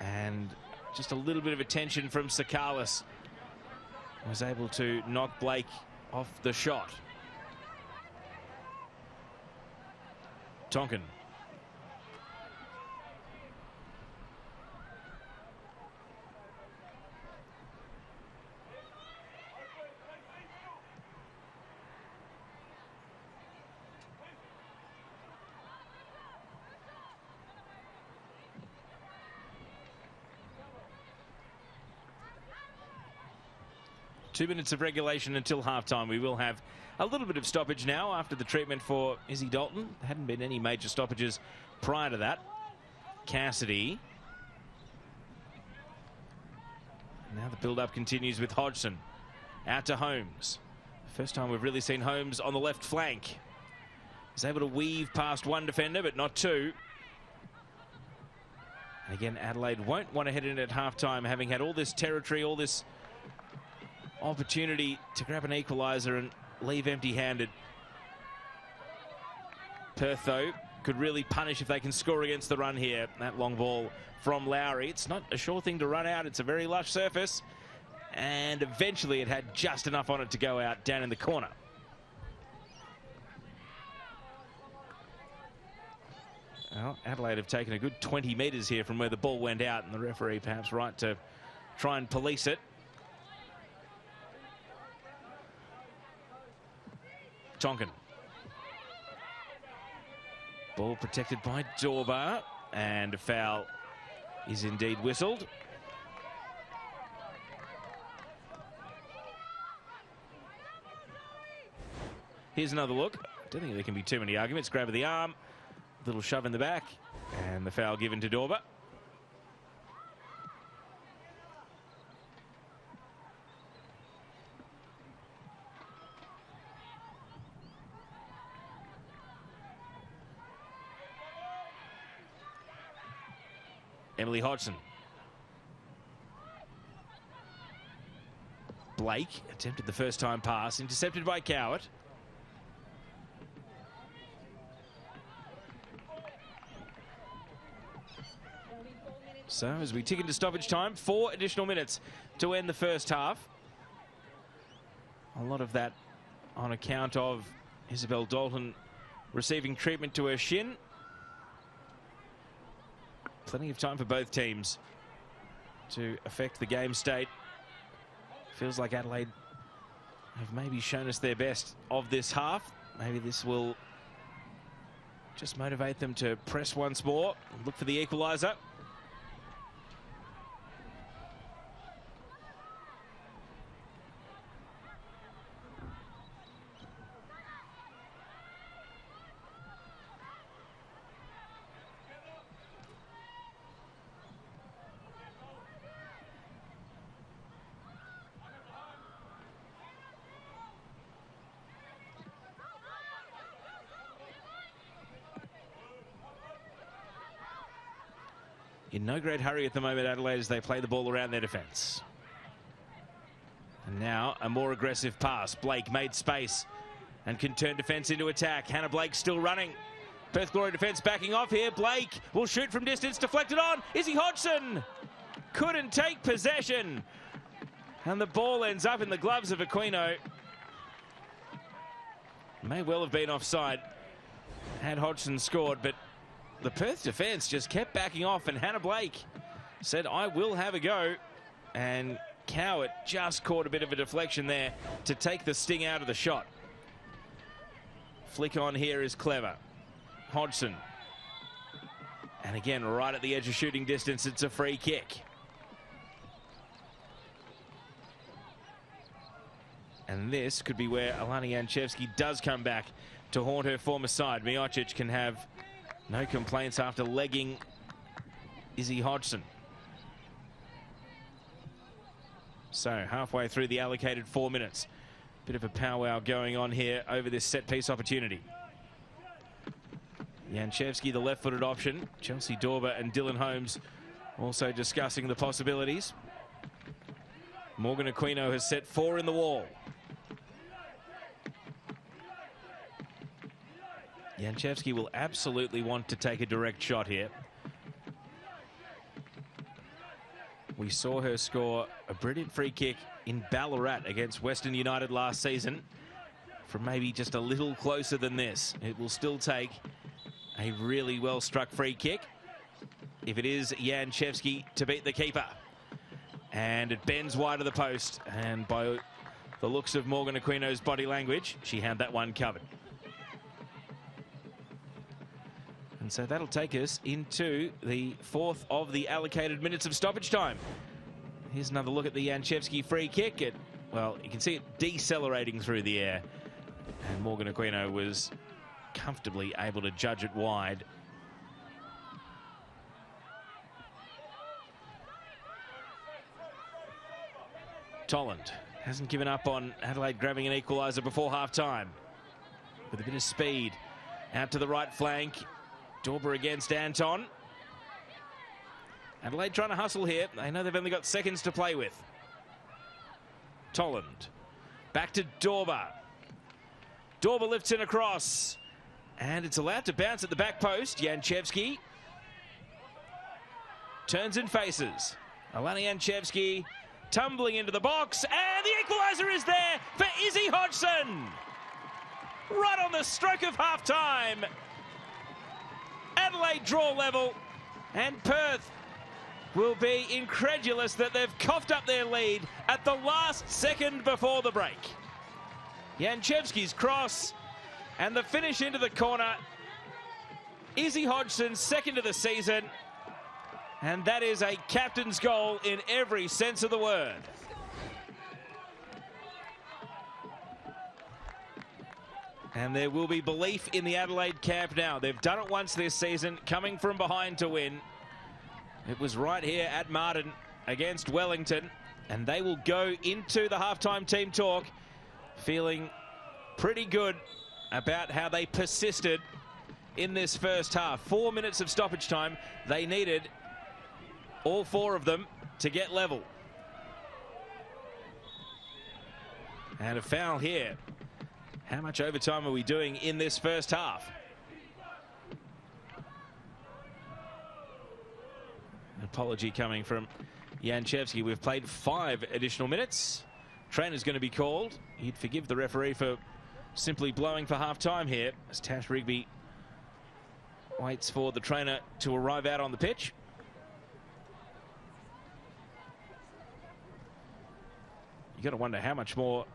A: And just a little bit of attention from Sakalis. Was able to knock Blake off the shot. Tonkin. 2 minutes of regulation until halftime. We will have a little bit of stoppage now after the treatment for Izzy Dalton. There hadn't been any major stoppages prior to that. Cassidy. Now the build-up continues with Hodgson. Out to Holmes. First time we've really seen Holmes on the left flank. He's able to weave past one defender, but not two. And again, Adelaide won't want to head in at halftime, having had all this territory, all this opportunity to grab an equaliser and leave empty-handed. Perth, though, could really punish if they can score against the run here. That long ball from Lowry. It's not a sure thing to run out. It's a very lush surface. And eventually it had just enough on it to go out down in the corner. Well, Adelaide have taken a good 20 metres here from where the ball went out, and the referee perhaps right to try and police it. Tonkin. Ball protected by Dorber, and a foul is indeed whistled. Here's another look. Don't think there can be too many arguments. Grab of the arm, little shove in the back, and the foul given to Dorber. Emily Hodgson. Blake attempted the first time pass, intercepted by Cowart. So as we tick into stoppage time, 4 additional minutes to end the first half. A lot of that on account of Isabel Dalton receiving treatment to her shin. Plenty of time for both teams to affect the game state. Feels like Adelaide have maybe shown us their best of this half. Maybe this will just motivate them to press once more and look for the equaliser. In no great hurry at the moment, Adelaide, as they play the ball around their defence. And now a more aggressive pass. Blake made space and can turn defence into attack. Hannah Blake still running. Perth Glory defence backing off here. Blake will shoot from distance, deflected on. Izzy Hodgson couldn't take possession. And the ball ends up in the gloves of Aquino. May well have been offside had Hodgson scored, but the Perth defence just kept backing off, and Hannah Blake said, I will have a go. And Cowart just caught a bit of a deflection there to take the sting out of the shot. Flick on here is clever. Hodgson. And again, right at the edge of shooting distance, it's a free kick. And this could be where Alana Janchevski does come back to haunt her former side. Miocic can have no complaints after legging Izzy Hodgson. So halfway through the allocated 4 minutes. Bit of a powwow going on here over this set-piece opportunity. Janchevski, the left-footed option. Chelsea Dorber and Dylan Holmes also discussing the possibilities. Morgan Aquino has set 4 in the wall. Janchevski will absolutely want to take a direct shot here. We saw her score a brilliant free kick in Ballarat against Western United last season from maybe just a little closer than this. It will still take a really well-struck free kick if it is Janchevski to beat the keeper. And it bends wide of the post, and by the looks of Morgan Aquino's body language, she had that one covered. And so that'll take us into the 4th of the allocated minutes of stoppage time. Here's another look at the Janchevski free kick. Well, you can see it decelerating through the air. And Morgan Aquino was comfortably able to judge it wide. Tolland hasn't given up on Adelaide grabbing an equaliser before half-time. With a bit of speed out to the right flank. Dorber against Anton. Adelaide trying to hustle here. They know they've only got seconds to play with. Tolland. Back to Dorber. Dorber lifts it across. And it's allowed to bounce at the back post. Janchevski turns and faces. Alana Janchevski tumbling into the box. And the equaliser is there for Izzy Hodgson. Right on the stroke of half-time. Adelaide draw level, and Perth will be incredulous that they've coughed up their lead at the last second before the break. Janchevski's cross, and the finish into the corner. Izzy Hodgson's second of the season, and that is a captain's goal in every sense of the word. And there will be belief in the Adelaide camp now. They've done it once this season, coming from behind to win. It was right here at Martin against Wellington. And they will go into the halftime team talk feeling pretty good about how they persisted in this first half. 4 minutes of stoppage time. They needed all 4 of them to get level. And a foul here. How much overtime are we doing in this first half? An apology coming from Janchevski. We've played 5 additional minutes. Trainer's going to be called. He'd forgive the referee for simply blowing for half-time here as Tash Rigby waits for the trainer to arrive out on the pitch. You got to wonder how much more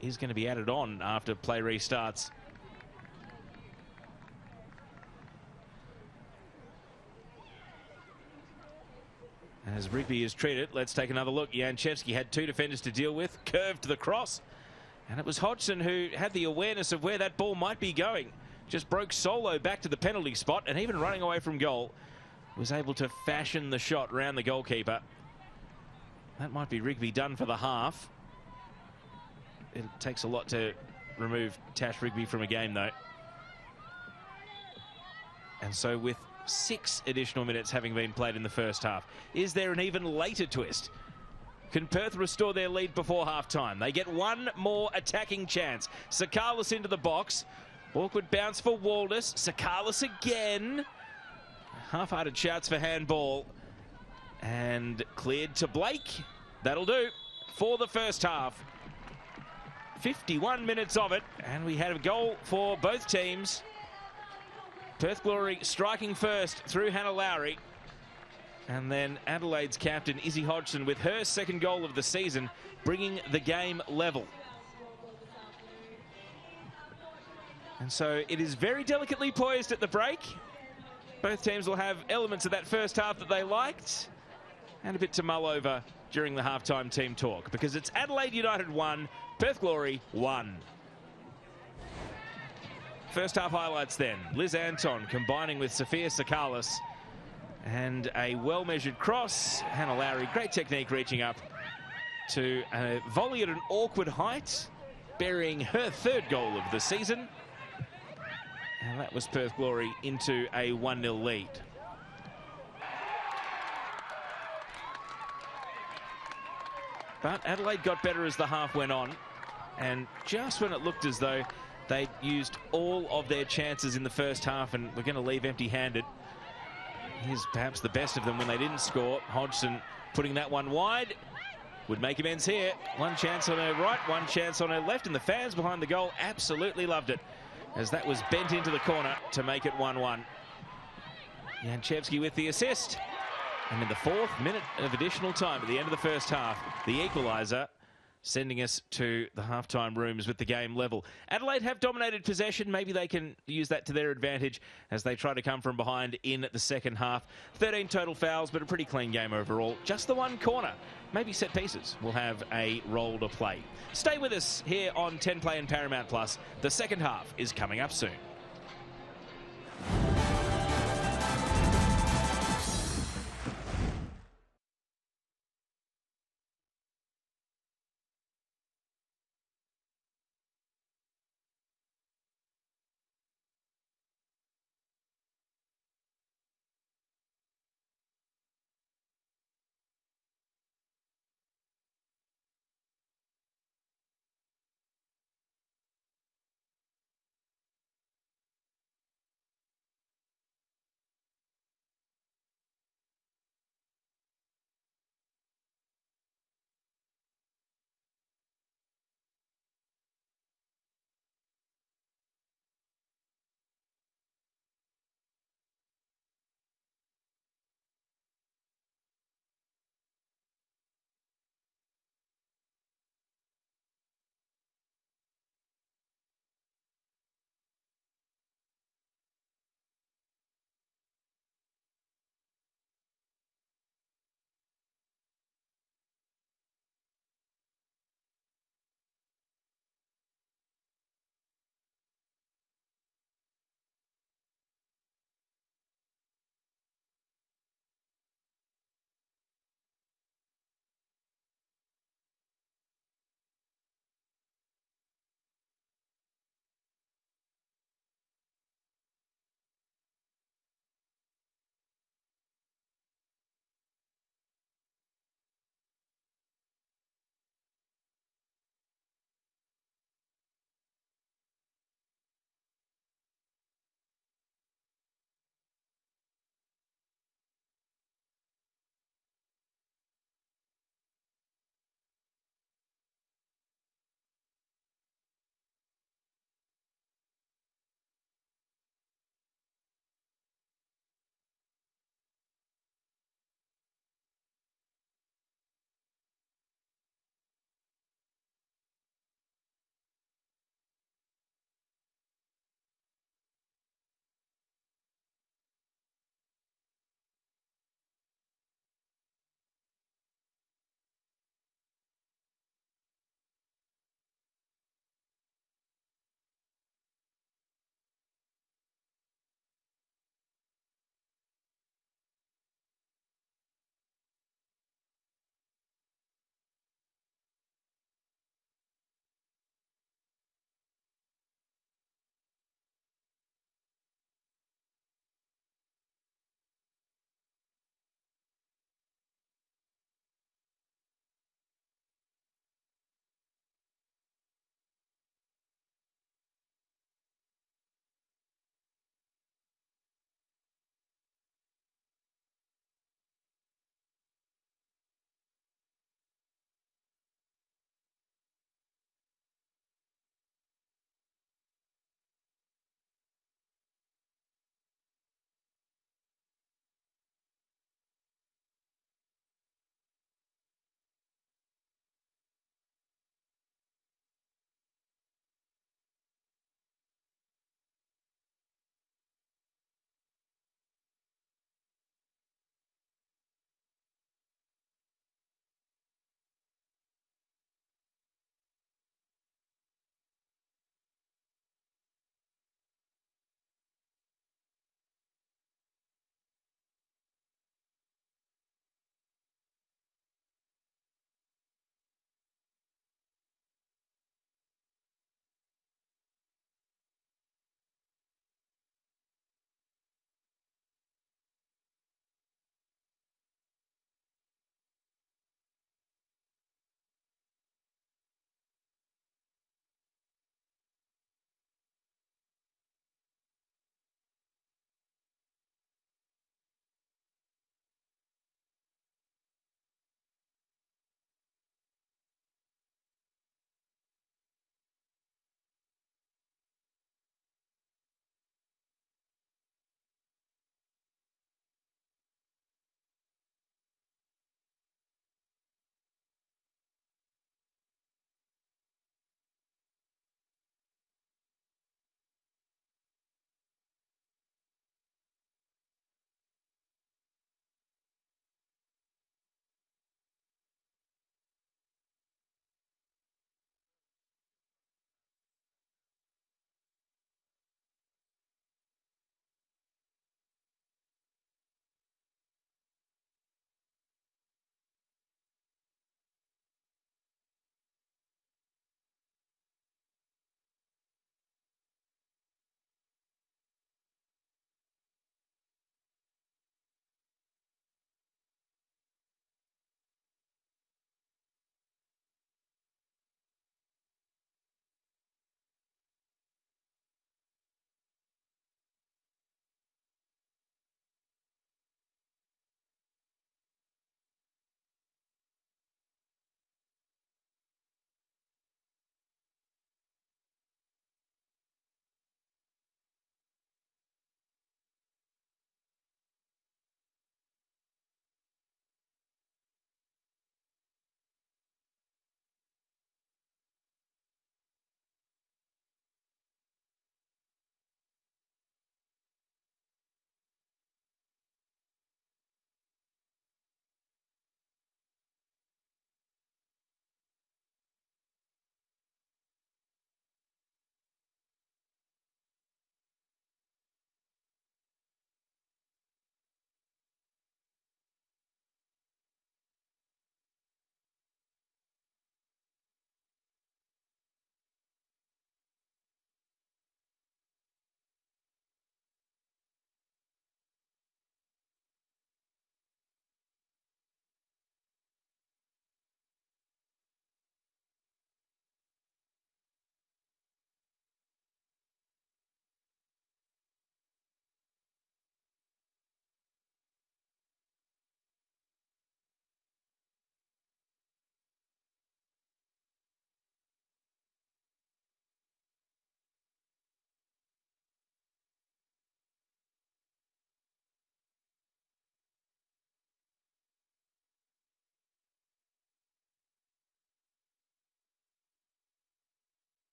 A: is going to be added on after play restarts. As Rigby is treated, let's take another look. Janchevski had 2 defenders to deal with, curved to the cross, and it was Hodgson who had the awareness of where that ball might be going. Just broke solo back to the penalty spot, and even running away from goal, was able to fashion the shot around the goalkeeper. That might be Rigby done for the half. It takes a lot to remove Tash Rigby from a game, though. And so with 6 additional minutes having been played in the first half, is there an even later twist? Can Perth restore their lead before half-time? They get one more attacking chance. Sakalis into the box. Awkward bounce for Waldus. Sakalis again. Half-hearted shouts for handball. And cleared to Blake. That'll do for the first half. 51 minutes of it, and we had a goal for both teams. Perth Glory striking first through Hannah Lowry, and then Adelaide's captain Izzy Hodgson with her second goal of the season, bringing the game level. And so it is very delicately poised at the break. Both teams will have elements of that first half that they liked and a bit to mull over during the halftime team talk, because it's Adelaide United 1, Perth Glory 1. First half highlights then. Liz Anton combining with Sophia Sakalis, and a well-measured cross. Hannah Lowry, great technique, reaching up to a volley at an awkward height, burying her third goal of the season. And that was Perth Glory into a 1-0 lead. But Adelaide got better as the half went on, and just when it looked as though they'd used all of their chances in the first half and were going to leave empty-handed, here's perhaps the best of them when they didn't score. Hodgson putting that one wide. Would make amends here. One chance on her right, one chance on her left, and the fans behind the goal absolutely loved it, as that was bent into the corner to make it 1-1. Janchevsky with the assist. And in the 4th minute of additional time at the end of the first half, the equaliser, sending us to the halftime rooms with the game level. Adelaide have dominated possession. Maybe they can use that to their advantage as they try to come from behind in the second half. 13 total fouls, but a pretty clean game overall. Just the one corner. Maybe set pieces will have a role to play. Stay with us here on 10 Play and Paramount Plus. The second half is coming up soon.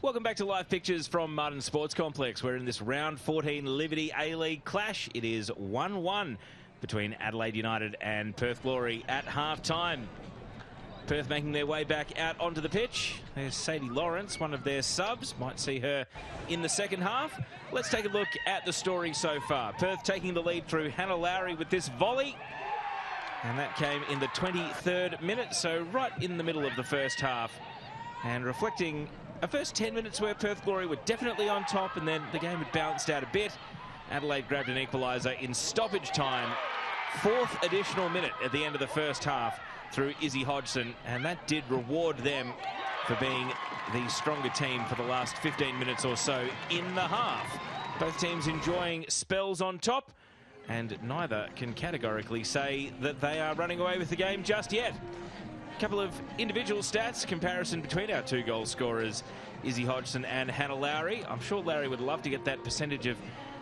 A: Welcome back to live pictures from Martin Sports Complex. We're in this round 14 Liberty A-League clash. It is 1-1 between Adelaide United and Perth Glory at half-time. Perth making their way back out onto the pitch. There's Sadie Lawrence, one of their subs. Might see her in the second half. Let's take a look at the story so far. Perth taking the lead through Hannah Lowry with this volley. And that came in the 23rd minute, so right in the middle of the first half. And reflecting a first 10 minutes where Perth Glory were definitely on top, and then the game had balanced out a bit. Adelaide grabbed an equaliser in stoppage time. 4th additional minute at the end of the first half through Izzy Hodgson, and that did reward them for being the stronger team for the last 15 minutes or so in the half. Both teams enjoying spells on top, and neither can categorically say that they are running away with the game just yet. A couple of individual stats, comparison between our two goal scorers, Izzy Hodgson and Hannah Lowry. I'm sure Lowry would love to get that percentage of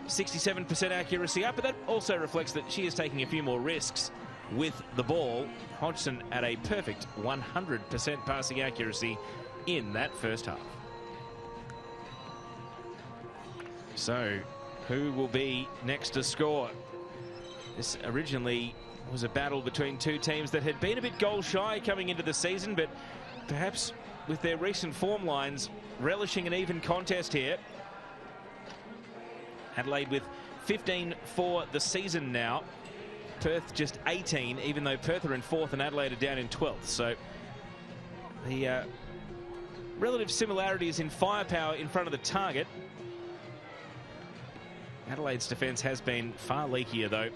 A: 67% accuracy up, but that also reflects that she is taking a few more risks with the ball. Hodgson at a perfect 100% passing accuracy in that first half. So, who will be next to score? This originally was a battle between two teams that had been a bit goal shy coming into the season, but perhaps with their recent form lines relishing an even contest here. Adelaide with 15 for the season now. Perth just 18, even though Perth are in 4th and Adelaide are down in 12th. So the relative similarities in firepower in front of the target. Adelaide's defence has been far leakier though,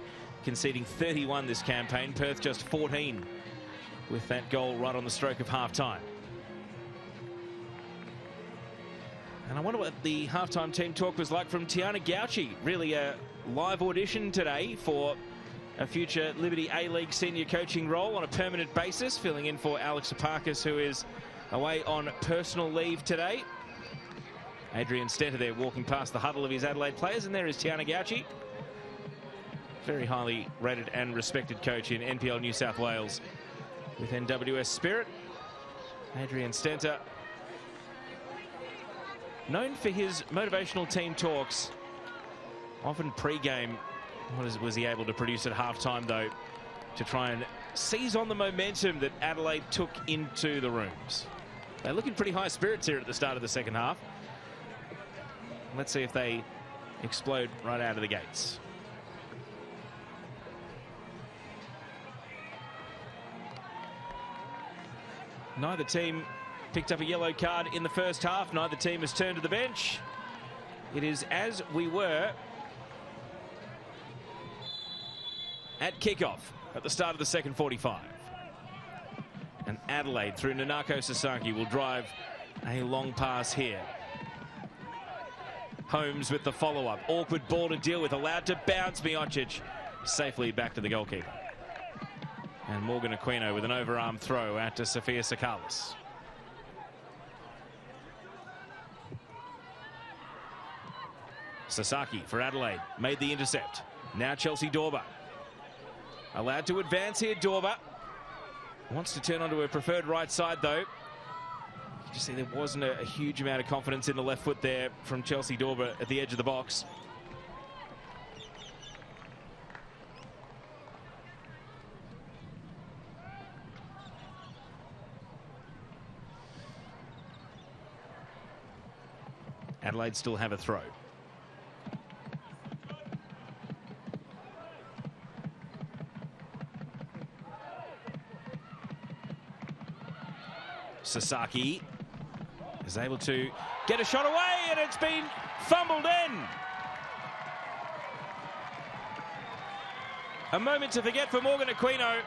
A: conceding 31 this campaign. Perth just 14 with that goal right on the stroke of half-time. And I wonder what the halftime team talk was like from Tiana Gauci. Really a live audition today for a future Liberty A-League senior coaching role on a permanent basis, filling in for Alex Aparkis, who is away on personal leave today. Adrian Stenter there walking past the huddle of his Adelaide players, and there is Tiana Gauci. Very highly rated and respected coach in NPL New South Wales with NWS Spirit. Adrian Stenter, known for his motivational team talks, often pre-game. What was he able to produce at halftime, though, to try and seize on the momentum that Adelaide took into the rooms? They're looking pretty high spirits here at the start of the second half. Let's see if they explode right out of the gates. Neither team picked up a yellow card in the first half. Neither team has turned to the bench. It is as we were at kickoff at the start of the second 45. And Adelaide through Nanako Sasaki will drive a long pass here. Holmes with the follow-up. Awkward ball to deal with. Allowed to bounce. Miocic safely back to the goalkeeper. And Morgan Aquino with an overarm throw out to Sophia Sakalis. Sasaki for Adelaide. Made the intercept. Now Chelsea Dorber. Allowed to advance here, Dorber. Wants to turn onto her preferred right side, though. You see there wasn't a huge amount of confidence in the left foot there from Chelsea Dorber at the edge of the box. Adelaide still have a throw. Sasaki is able to get a shot away, and it's been fumbled in. A moment to forget for Morgan Aquino,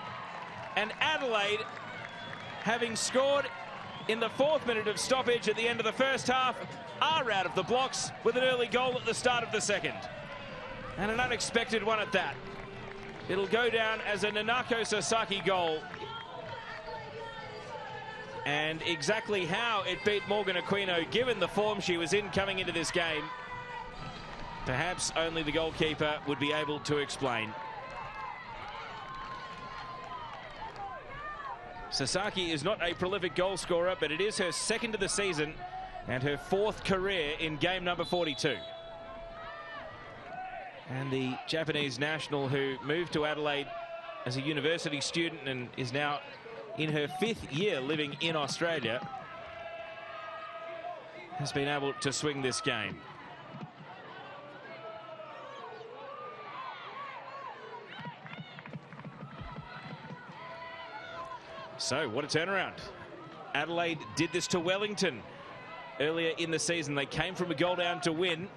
A: and Adelaide, having scored in the 4th minute of stoppage at the end of the first half, are out of the blocks with an early goal at the start of the second. And an unexpected one at that. It'll go down as a Nanako Sasaki goal. And exactly how it beat Morgan Aquino, given the form she was in coming into this game, perhaps only the goalkeeper would be able to explain. Sasaki is not a prolific goal scorer, but it is her second of the season, and her 4th career in game number 42. And the Japanese national, who moved to Adelaide as a university student and is now in her 5th year living in Australia, has been able to swing this game. So, what a turnaround. Adelaide did this to Wellington earlier in the season. They came from a goal down to win.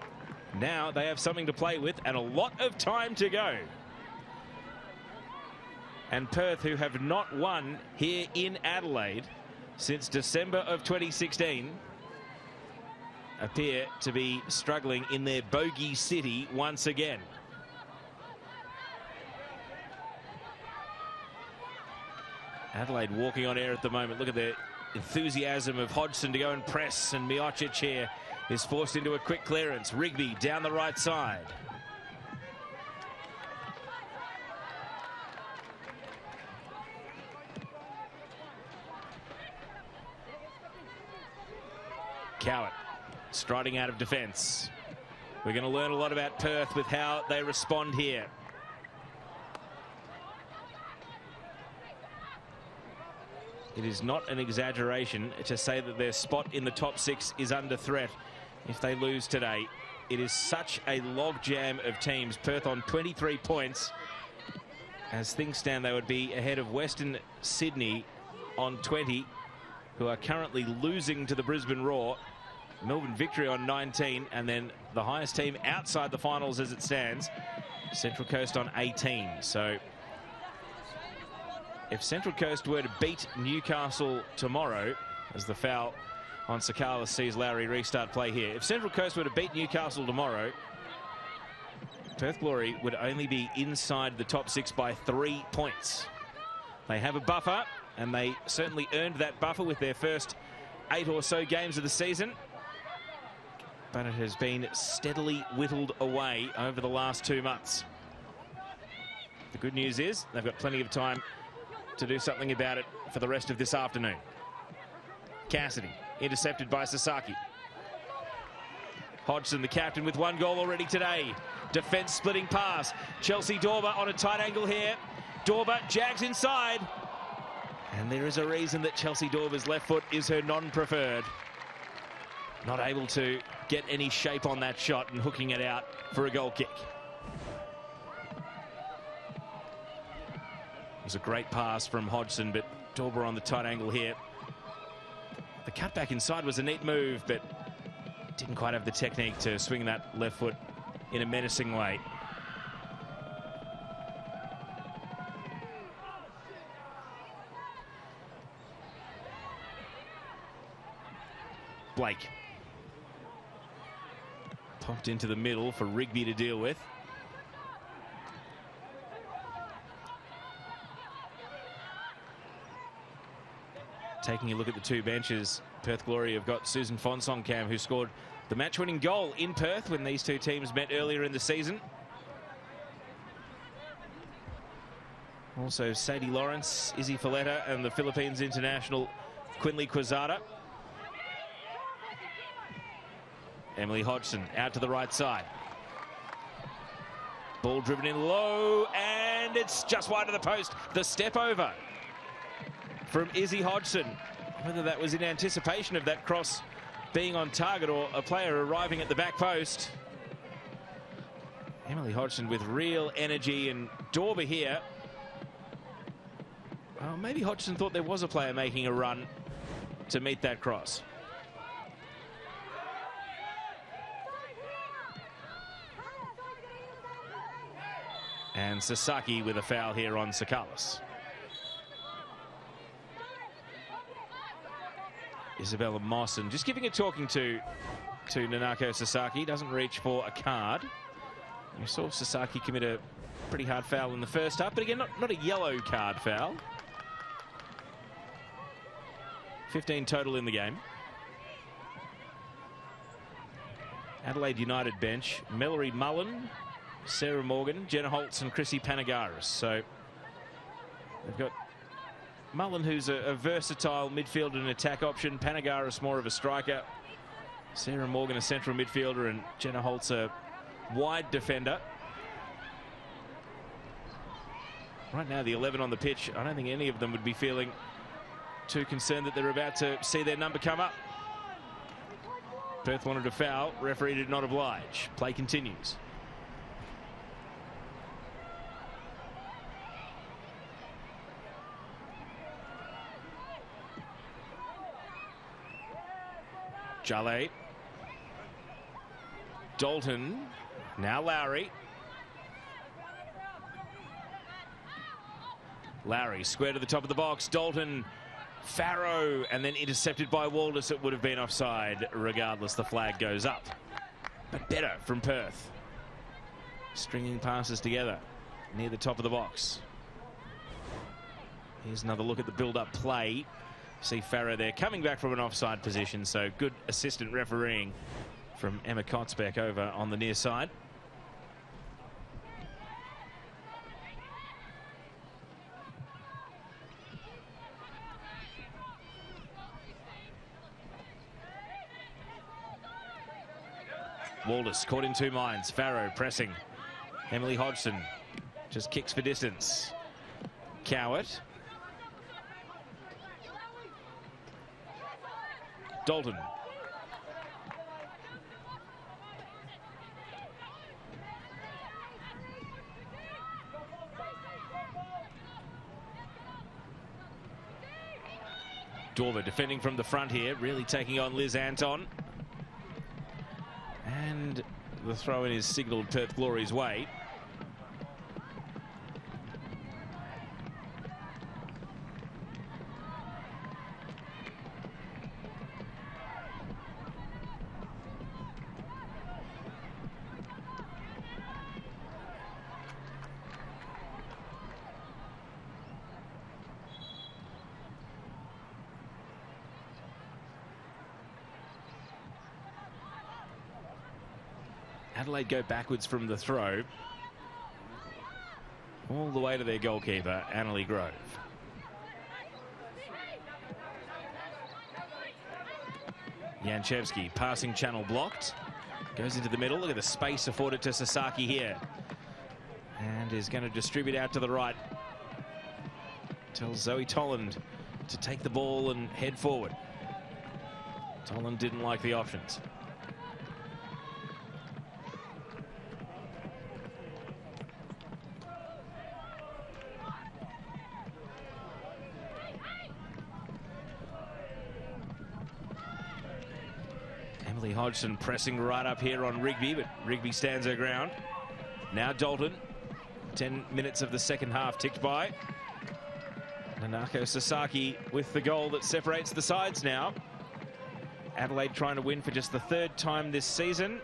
A: Now they have something to play with and a lot of time to go. And Perth, who have not won here in Adelaide since December of 2016, appear to be struggling in their bogey city once again. Adelaide walking on air at the moment. Look at the enthusiasm of Hodgson to go and press, and Miocic here is forced into a quick clearance. Rigby down the right side. Cowett striding out of defence. We're going to learn a lot about Perth with how they respond here. It is not an exaggeration to say that their spot in the top 6 is under threat if they lose today. It is such a logjam of teams. Perth on 23 points. As things stand, they would be ahead of Western Sydney on 20, who are currently losing to the Brisbane Roar. Melbourne Victory on 19, and then the highest team outside the finals as it stands, Central Coast on 18. So if Central Coast were to beat Newcastle tomorrow, as the foul on Sakalis sees Lowry restart play here, if Central Coast were to beat Newcastle tomorrow, Perth Glory would only be inside the top 6 by 3 points. They have a buffer, and they certainly earned that buffer with their first 8 or so games of the season. But it has been steadily whittled away over the last 2 months. The good news is they've got plenty of time to do something about it for the rest of this afternoon. Cassidy intercepted by Sasaki. Hodgson, the captain, with 1 goal already today. Defence splitting pass. Chelsea Dorber on a tight angle here. Dorber jags inside. And there is a reason that Chelsea Dorber's left foot is her non-preferred. Not able to get any shape on that shot and hooking it out for a goal kick. It was a great pass from Hodgson, but Dorber on the tight angle here. The cutback inside was a neat move, but didn't quite have the technique to swing that left foot in a menacing way. Blake. Popped into the middle for Rigby to deal with. Taking a look at the 2 benches, Perth Glory have got Susan Fonsonkamp, who scored the match-winning goal in Perth when these 2 teams met earlier in the season. Also Sadie Lawrence, Izzy Folletta, and the Philippines international Quinley Quezada. Emily Hodgson out to the right side. Ball driven in low, and it's just wide of the post. The step over from Izzy Hodgson. Whether that was in anticipation of that cross being on target or a player arriving at the back post. Emily Hodgson with real energy, and Dorber here. Well, maybe Hodgson thought there was a player making a run to meet that cross. And Sasaki with a foul here on Sakalis. Isabella Moss, and just giving a talking to Nanako Sasaki. Doesn't reach for a card. You saw Sasaki commit a pretty hard foul in the first half, but again, not a yellow card foul. 15 total in the game. Adelaide United bench, Mallory Mullen, Sarah Morgan, Jenna Holtz, and Chrissy Panagaris. So they've got Mullen, who's a versatile midfield and attack option. Panagaris more of a striker. Sarah Morgan, a central midfielder, and Jenna Holtz, a wide defender. Right now, the 11 on the pitch, I don't think any of them would be feeling too concerned that they're about to see their number come up. Perth wanted a foul. Referee did not oblige. Play continues. Jaleh. Dalton. Now Lowry. Lowry square to the top of the box. Dalton, Farrow, and then intercepted by Waldus. It would have been offside regardless. The flag goes up. But better from Perth. Stringing passes together near the top of the box. Here's another look at the build-up play. See Farrow there coming back from an offside position. So good assistant refereeing from Emma Kotzbeck over on the near side. Waldus caught in two minds. Farrow pressing. Emily Hodgson just kicks for distance. Cowart. Dalton. Dorver defending from the front here, really taking on Liz Anton. And the throw-in is signalled Perth Glory's way. Adelaide go backwards from the throw. All the way to their goalkeeper, Annalie Grove. Janchevsky, passing channel blocked. Goes into the middle. Look at the space afforded to Sasaki here. And is going to distribute out to the right. Tells Zoe Tolland to take the ball and head forward. Tolland didn't like the options. Hodgson pressing right up here on Rigby, but Rigby stands her ground. Now Dalton. 10 minutes of the second half ticked by. Nanako Sasaki with the goal that separates the sides now. Adelaide trying to win for just the third time this season.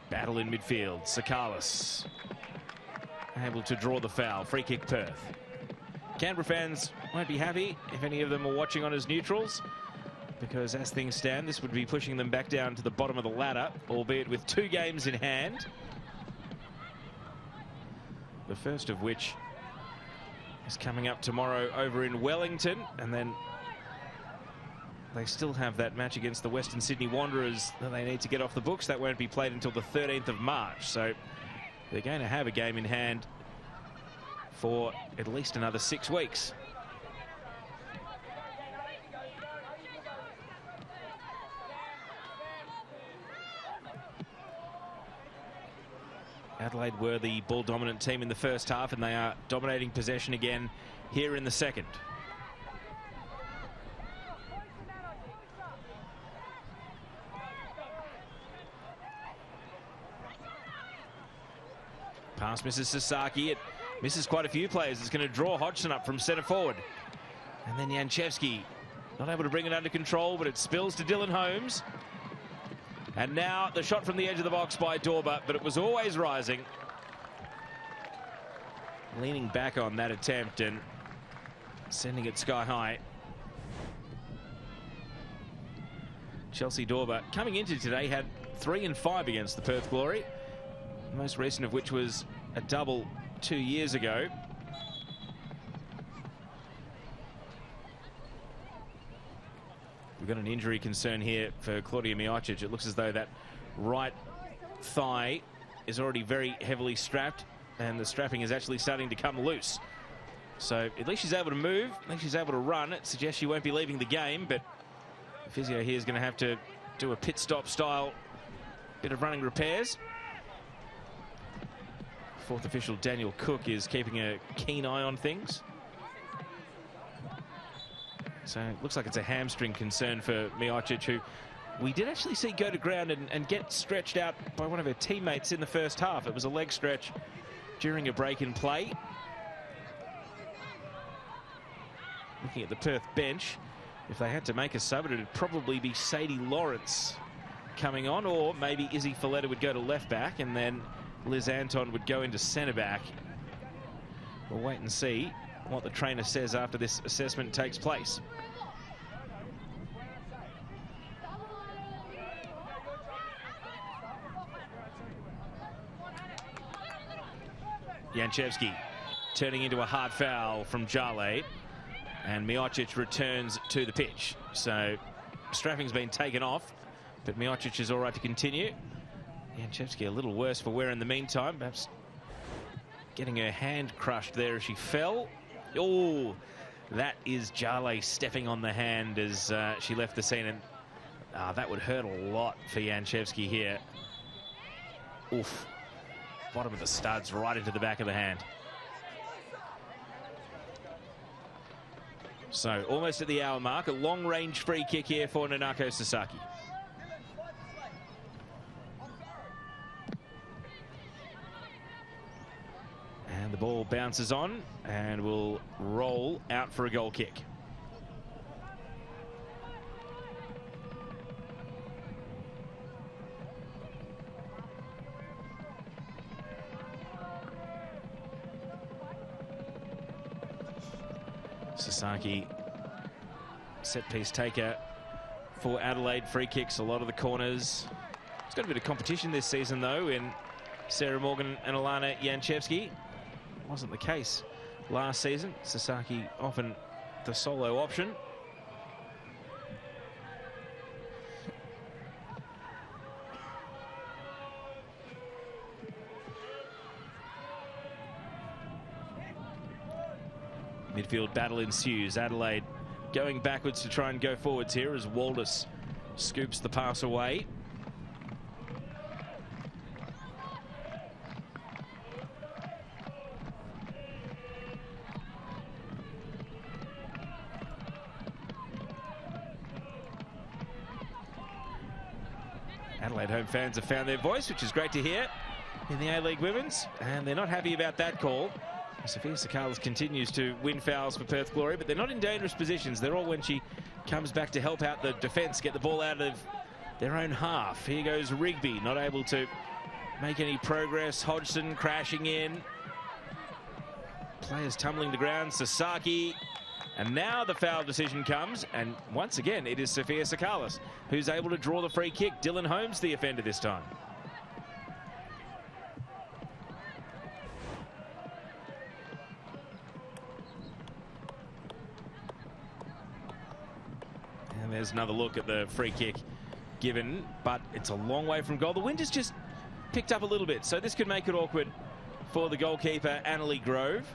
A: Battle in midfield. Sakalis able to draw the foul. Free kick Perth. Canberra fans won't be happy if any of them are watching on as neutrals, because as things stand, this would be pushing them back down to the bottom of the ladder, albeit with 2 games in hand. The first of which is coming up tomorrow over in Wellington, and then they still have that match against the Western Sydney Wanderers that they need to get off the books. That won't be played until the 13th of March, so they're going to have a game in hand for at least another 6 weeks. Adelaide were the ball-dominant team in the first half, and they are dominating possession again here in the second. Pass misses Sasaki. It misses quite a few players. It's going to draw Hodgson up from centre forward. And then Janchevsky not able to bring it under control, but it spills to Dylan Holmes. And now the shot from the edge of the box by Dorber, but it was always rising. Leaning back on that attempt and sending it sky high. Chelsea Dorber coming into today had 3 and 5 against the Perth Glory. The most recent of which was a double 2 years ago. got an injury concern here for Claudia Miocic. It looks as though that right thigh is already very heavily strapped, and the strapping is actually starting to come loose. So at least she's able to move, at least she's able to run. It suggests she won't be leaving the game, but the physio here is going to have to do a pit stop style bit of running repairs. Fourth official Daniel Cook is keeping a keen eye on things. So it looks like it's a hamstring concern for Miocic, who we did actually see go to ground and get stretched out by one of her teammates in the first half. It was a leg stretch during a break in play. Looking at the Perth bench, if they had to make a sub, it would probably be Sadie Lawrence coming on, or maybe Izzy Folletta would go to left back, and then Liz Anton would go into centre back. We'll wait and see what the trainer says after this assessment takes place. Janchevski turning into a hard foul from Jale, and Miocic returns to the pitch. So strapping's been taken off, but Miocic is all right to continue. Janchevski a little worse for wear in the meantime, perhaps getting her hand crushed there as she fell. Oh, that is Jale stepping on the hand as she left the scene, and that would hurt a lot for Janchevski here. Oof. Bottom of the studs right into the back of the hand. So almost at the hour mark, a long-range free kick here for Nanako Sasaki. And the ball bounces on and will roll out for a goal kick. Sasaki, set piece taker for Adelaide. Free kicks, a lot of the corners. It's got a bit of competition this season, though, in Sarah Morgan and Alana Janchevski. Wasn't the case last season. Sasaki often the solo option. Midfield battle ensues. Adelaide going backwards to try and go forwards here as Waldus scoops the pass away. Adelaide home fans have found their voice, which is great to hear in the A-League Women's, and they're not happy about that call. Sophia Sakalis continues to win fouls for Perth Glory, but they're not in dangerous positions. They're all when she comes back to help out the defence, get the ball out of their own half. Here goes Rigby, not able to make any progress. Hodgson crashing in. Players tumbling to ground. Sasaki. And now the foul decision comes, and once again it is Sophia Sakalis who's able to draw the free kick. Dylan Holmes the offender this time. And there's another look at the free kick given, but it's a long way from goal. The wind has just picked up a little bit, so this could make it awkward for the goalkeeper, Annalie Grove.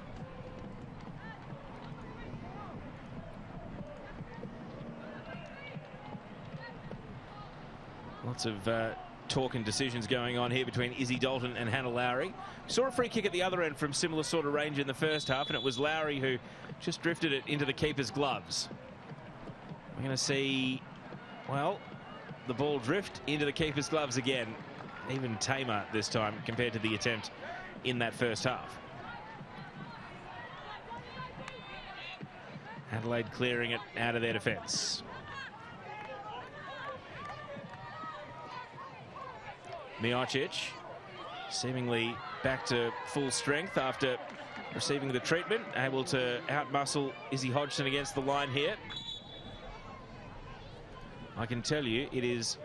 A: Lots of talk and decisions going on here between Izzy Dalton and Hannah Lowry. Saw a free kick at the other end from similar sort of range in the first half, and it was Lowry who just drifted it into the keeper's gloves. We're going to see, well, the ball drift into the keeper's gloves again. Even tamer this time compared to the attempt in that first half. Adelaide clearing it out of their defence. Miocic seemingly back to full strength after receiving the treatment, able to outmuscle Izzy Hodgson against the line here. I can tell you it is,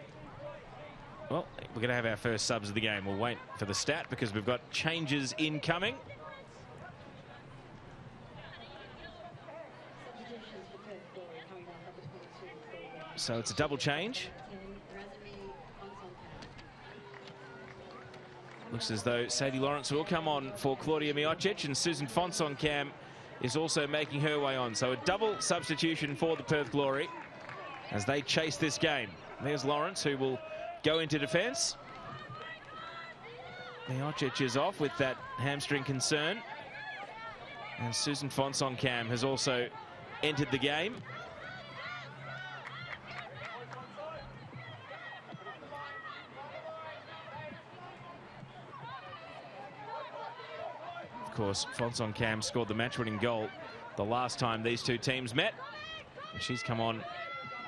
A: well, we're going to have our first subs of the game. We'll wait for the stat because we've got changes incoming. So it's a double change. Looks as though Sadie Lawrence will come on for Claudia Miocic, and Susan Fonson-Cam is also making her way on. So a double substitution for the Perth Glory as they chase this game. There's Lawrence, who will go into defence. Miocic is off with that hamstring concern. And Susan Fonson-Cam has also entered the game. Of course, Fonson-Cam scored the match-winning goal the last time these two teams met. And she's come on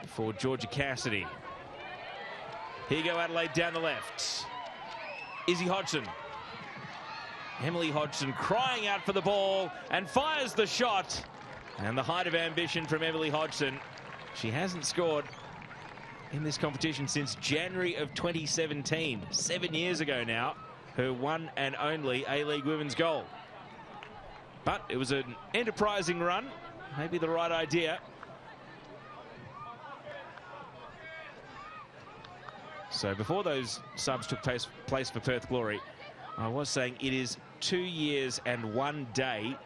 A: for Georgia Cassidy. Here you go, Adelaide down the left. Izzy Hodgson. Emily Hodgson crying out for the ball and fires the shot. And the height of ambition from Emily Hodgson. She hasn't scored in this competition since January of 2017. 7 years ago now. Her one and only A-League women's goal. But it was an enterprising run. Maybe the right idea. So before those subs took place for Perth Glory, I was saying it is 2 years and 1 day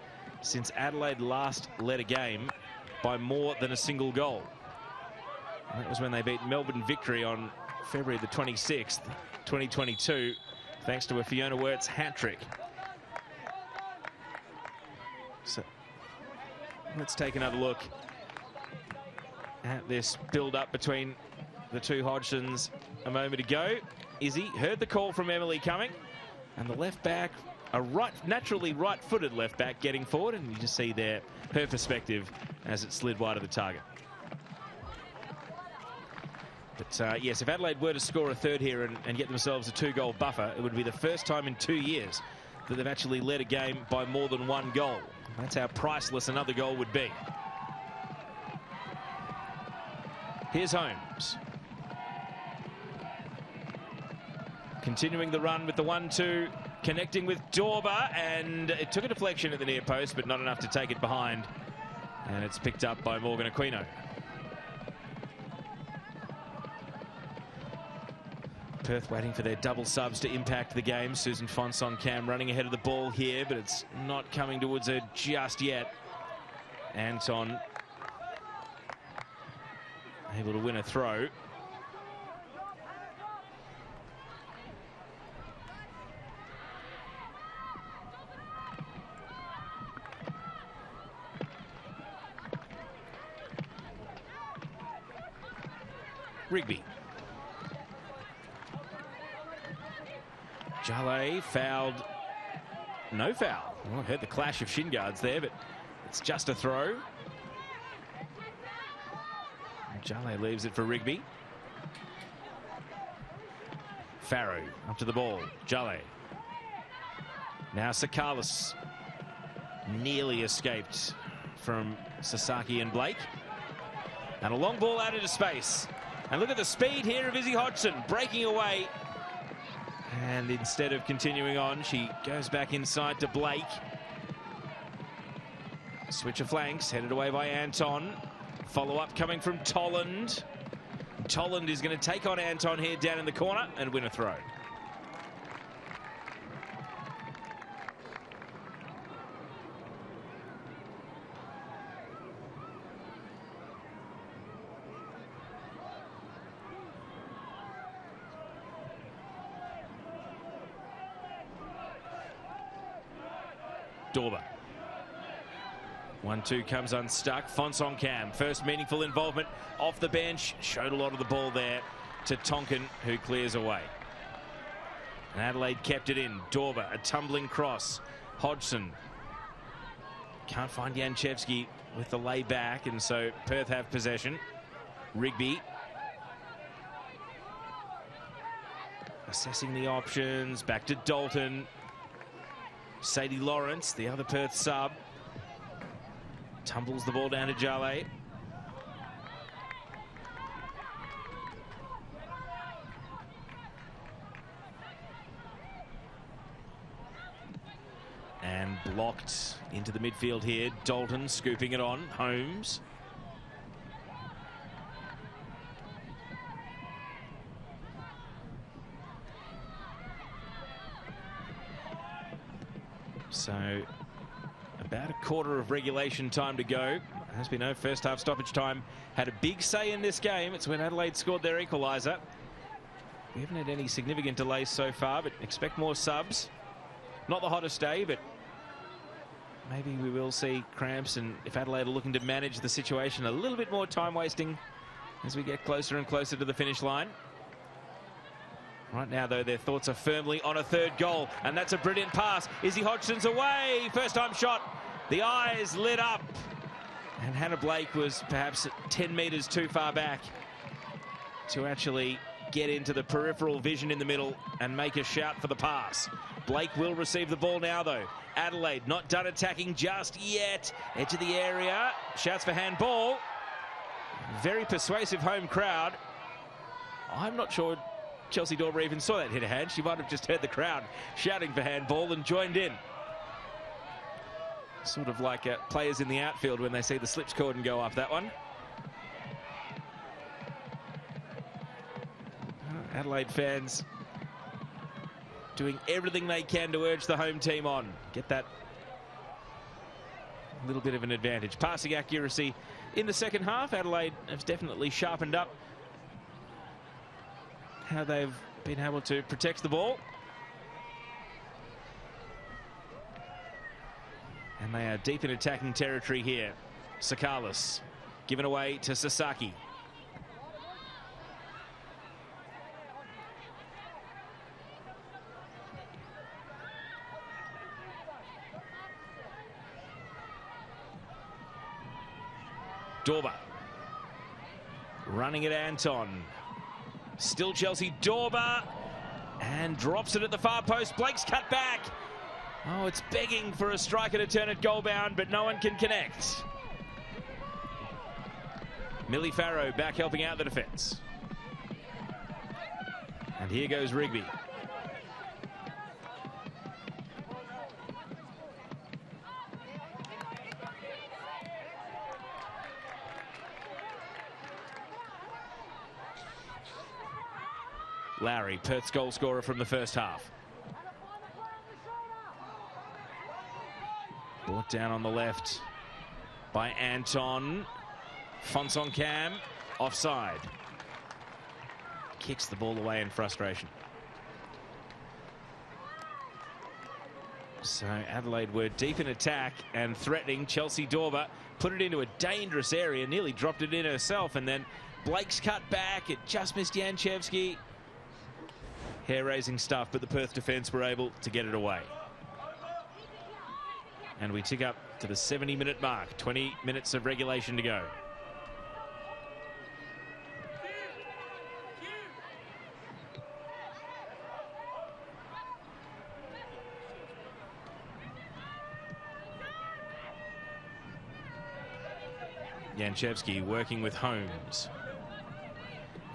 A: since Adelaide last led a game by more than a single goal. And that was when they beat Melbourne Victory on February the 26th, 2022, thanks to a Fiona Wirtz hat-trick. So let's take another look at this build-up between the two Hodgsons a moment ago. Izzy heard the call from Emily coming, and the left back, a naturally right-footed left back, getting forward, and you just see there her perspective as it slid wide of the target. But yes, if Adelaide were to score a third here and get themselves a 2-goal buffer, it would be the first time in 2 years that they've actually led a game by more than 1 goal. That's how priceless another goal would be. Here's Holmes. Continuing the run with the 1-2, connecting with Dorber, and it took a deflection at the near post, but not enough to take it behind. And it's picked up by Morgan Aquino. Perth waiting for their double subs to impact the game. Susan Fonson-Cam running ahead of the ball here, but it's not coming towards her just yet. Anton able to win a throw. Rigby. Jale fouled. No foul. Well, I heard the clash of shin guards there, but it's just a throw. Jale leaves it for Rigby. Farrow up to the ball. Jale. Now Sakalis nearly escaped from Sasaki and Blake. And a long ball out into space. And look at the speed here of Izzy Hodgson breaking away. And instead of continuing on, she goes back inside to Blake. Switch of flanks, headed away by Anton. Follow-up coming from Tolland. Tolland is going to take on Anton here down in the corner and win a throw. Dorber. 1-2 comes unstuck. Fonson-Cam, first meaningful involvement off the bench. Showed a lot of the ball there to Tonkin, who clears away. And Adelaide kept it in. Dorber, a tumbling cross. Hodgson. Can't find Janchevsky with the lay back, and so Perth have possession. Rigby. Assessing the options. Back to Dalton. Sadie Lawrence, the other Perth sub, tumbles the ball down to Jale. And blocked into the midfield here. Dalton scooping it on. Holmes. So about a quarter of regulation time to go. As we know, first half stoppage time had a big say in this game. It's when Adelaide scored their equaliser. We haven't had any significant delays so far, but expect more subs. Not the hottest day, but maybe we will see cramps, and if Adelaide are looking to manage the situation, a little bit more time wasting as we get closer and closer to the finish line. Right now, though, their thoughts are firmly on a third goal, and that's a brilliant pass. Izzy Hodgson's away. First time shot. The eyes lit up. And Hannah Blake was perhaps 10 metres too far back to actually get into the peripheral vision in the middle and make a shout for the pass. Blake will receive the ball now, though. Adelaide not done attacking just yet. Edge of the area. Shouts for handball. Very persuasive home crowd. I'm not sure Chelsea Dorber even saw that hit a hand. She might have just heard the crowd shouting for handball and joined in. Sort of like players in the outfield when they see the slips cordon go up, that one. Adelaide fans doing everything they can to urge the home team on. Get that little bit of an advantage. Passing accuracy in the second half, Adelaide has definitely sharpened up how they've been able to protect the ball. And they are deep in attacking territory here. Sakalis given away to Sasaki. Dorber running at Anton. Still Chelsea. Dorber, and drops it at the far post. Blake's cut back. Oh, it's begging for a striker to turn it goal bound, but no one can connect. Millie Farrow back helping out the defence. And here goes Rigby. Lowry, Perth's goal scorer from the first half. Brought down on the left by Anton. Fonsong Cam, offside. Kicks the ball away in frustration. So Adelaide were deep in attack and threatening. Chelsea Dorber put it into a dangerous area, nearly dropped it in herself, and then Blake's cut back. It just missed Janchevsky. Hair-raising stuff, but the Perth defence were able to get it away. And we tick up to the 70-minute mark. 20 minutes of regulation to go. Janchevsky working with Holmes.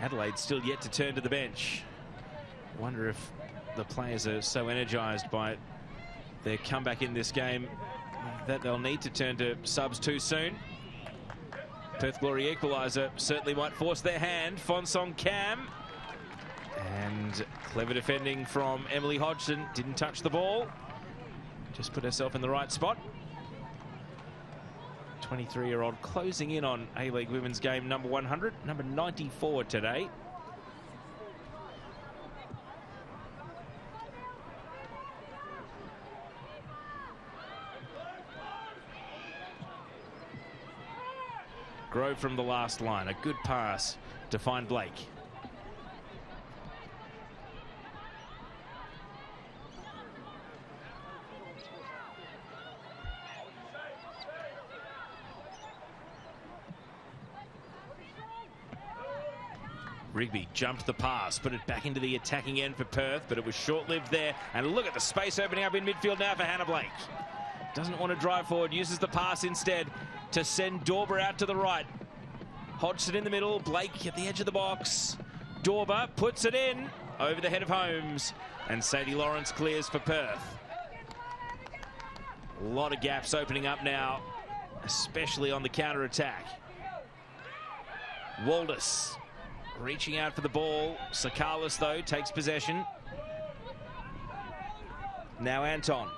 A: Adelaide still yet to turn to the bench. Wonder if the players are so energised by their comeback in this game that they'll need to turn to subs too soon. Perth Glory equaliser certainly might force their hand. Fonsong Cam. And clever defending from Emily Hodgson. Didn't touch the ball. Just put herself in the right spot. 23-year-old closing in on A-League Women's game number 100. Number 94 today. Grove from the last line. A good pass to find Blake. Rigby jumped the pass, put it back into the attacking end for Perth, but it was short-lived there. And look at the space opening up in midfield now for Hannah Blake. Doesn't want to drive forward, uses the pass instead to send Dorber out to the right. Hodgson in the middle, Blake at the edge of the box. Dorber puts it in over the head of Holmes, and Sadie Lawrence clears for Perth. A lot of gaps opening up now, especially on the counter-attack. Waldus reaching out for the ball. Sakalis, though, takes possession. Now Anton.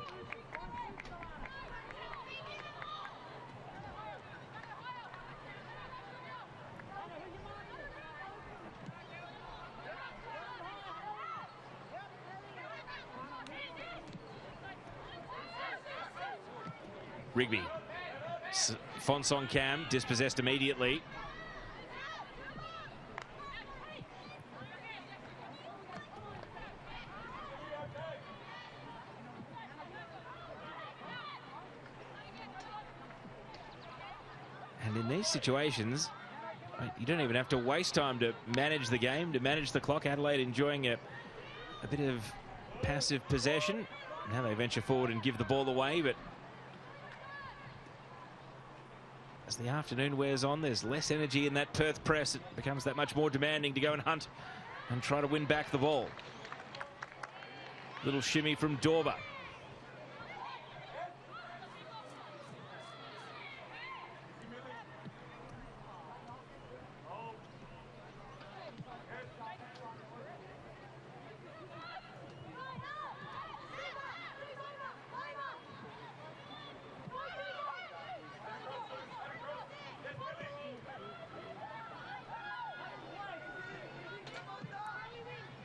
A: Rigby. Fonsong Cam dispossessed immediately. And in these situations, you don't even have to waste time to manage the game, to manage the clock. Adelaide enjoying a bit of passive possession. Now they venture forward and give the ball away, but as the afternoon wears on, there's less energy in that Perth press. It becomes that much more demanding to go and hunt and try to win back the ball. Little shimmy from Dorber.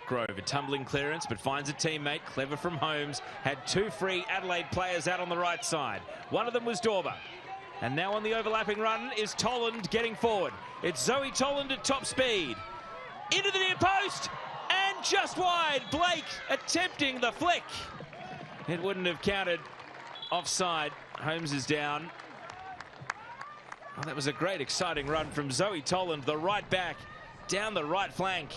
A: Grove, a tumbling clearance, but finds a teammate. Clever from Holmes. Had two free Adelaide players out on the right side. One of them was Dorber. And now on the overlapping run is Toland getting forward. It's Zoe Toland at top speed. Into the near post and just wide. Blake attempting the flick. It wouldn't have counted offside. Holmes is down. Oh, that was a great exciting run from Zoe Toland, the right back, down the right flank.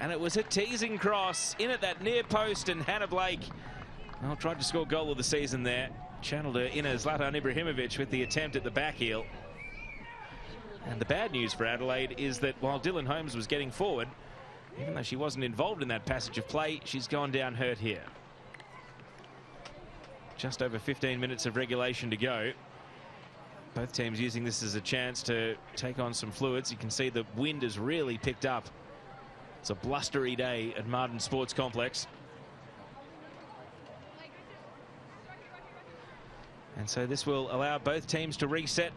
A: And it was a teasing cross in at that near post, and Hannah Blake, well, tried to score goal of the season there. Channeled her in as Zlatan Ibrahimovic with the attempt at the back heel. And the bad news for Adelaide is that while Dylan Holmes was getting forward, even though she wasn't involved in that passage of play, she's gone down hurt here. Just over 15 minutes of regulation to go. Both teams using this as a chance to take on some fluids. You can see the wind has really picked up. It's a blustery day at Martin Sports Complex. And so this will allow both teams to reset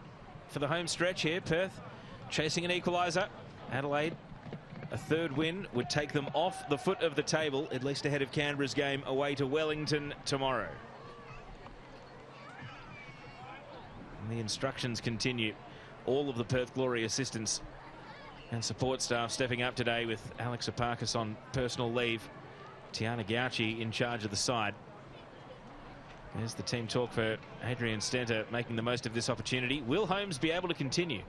A: for the home stretch here. Perth chasing an equaliser. Adelaide, a third win would take them off the foot of the table, at least ahead of Canberra's game away to Wellington tomorrow. And the instructions continue. All of the Perth Glory assistants and support staff stepping up today, with Alex Apakis on personal leave. Tiana Gauci in charge of the side. There's the team talk for Adrian Stenter, making the most of this opportunity. Will Holmes be able to continue?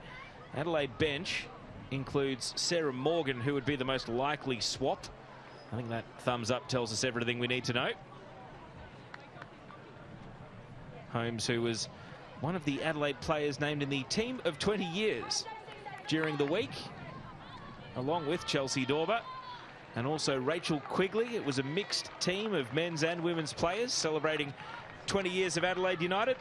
A: Adelaide bench includes Sarah Morgan, who would be the most likely swap. I think that thumbs up tells us everything we need to know. Holmes, who was one of the Adelaide players named in the Team of 20 Years during the week, along with Chelsea Dorber and also Rachel Quigley. It was a mixed team of men's and women's players celebrating 20 years of Adelaide United.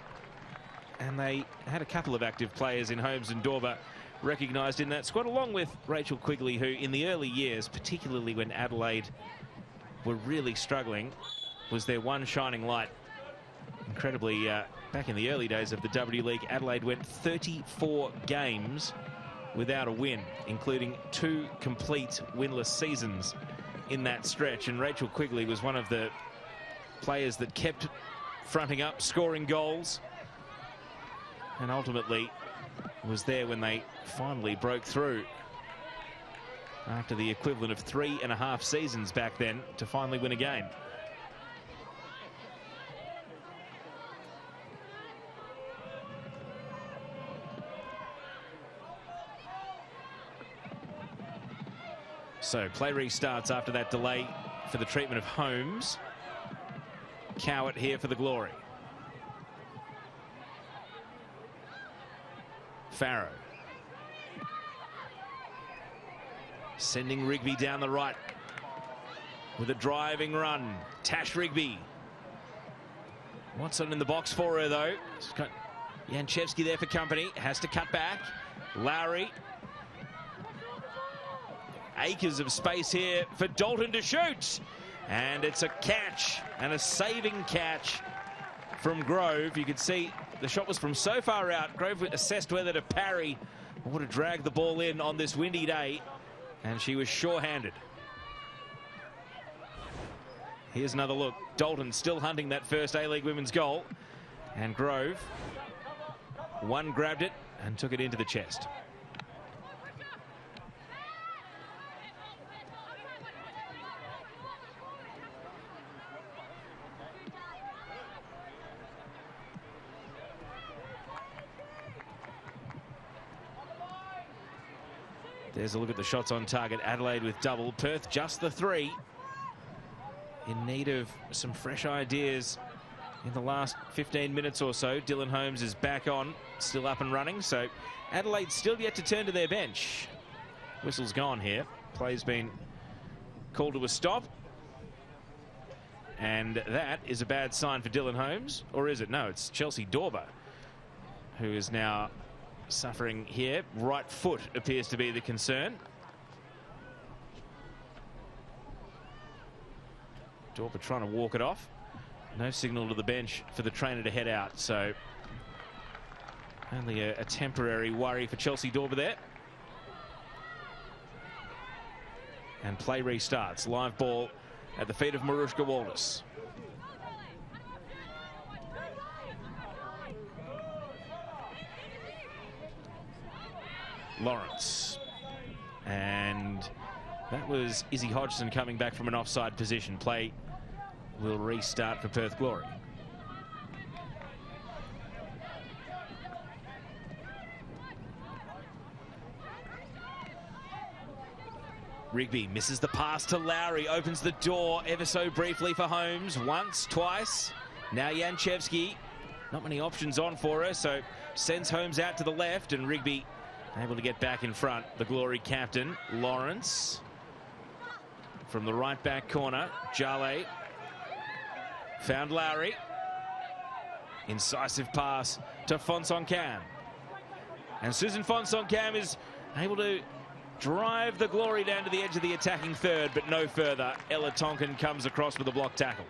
A: And they had a couple of active players in Holmes and Dorber recognised in that squad, along with Rachel Quigley, who in the early years, particularly when Adelaide were really struggling, was their one shining light. Incredibly, back in the early days of the W League, Adelaide went 34 games without a win, including 2 complete winless seasons in that stretch. And Rachel Quigley was one of the players that kept fronting up, scoring goals, and ultimately was there when they finally broke through after the equivalent of 3.5 seasons back then to finally win a game. So play restarts after that delay for the treatment of Holmes. Cowart here for the Glory. Farrow. Sending Rigby down the right with a driving run. Tash Rigby. Watson in the box for her, though. Janchevsky there for company. Has to cut back. Lowry. Acres of space here for Dalton to shoot. And it's a catch, and a saving catch from Grove. You can see the shot was from so far out. Grove assessed whether to parry or to drag the ball in on this windy day, and she was sure-handed. Here's another look. Dalton still hunting that first A-League women's goal. And Grove, one grabbed it and took it into the chest. There's a look at the shots on target. Adelaide with double. Perth just the 3. In need of some fresh ideas in the last 15 minutes or so. Dylan Holmes is back on, still up and running. So Adelaide still yet to turn to their bench. Whistle's gone here. Play's been called to a stop. And that is a bad sign for Dylan Holmes. Or is it? No, it's Chelsea Dorber, who is now suffering here. Right foot appears to be the concern. Dorber trying to walk it off. No signal to the bench for the trainer to head out. So only a temporary worry for Chelsea Dorber there. And play restarts. Live ball at the feet of Marushka Waldes. Lawrence. And that was Izzy Hodgson coming back from an offside position. Play will restart for Perth Glory. Rigby misses the pass to Lowry, opens the door ever so briefly for Holmes. Once, twice. Now Janchevsky. Not many options on for her, so sends Holmes out to the left, and Rigby able to get back in front. The Glory captain, Lawrence. From the right back corner, Jale found Lowry. Incisive pass to Fonson-Cam. And Susan Fonson-Cam is able to drive the Glory down to the edge of the attacking third, but no further. Ella Tonkin comes across with a block tackle.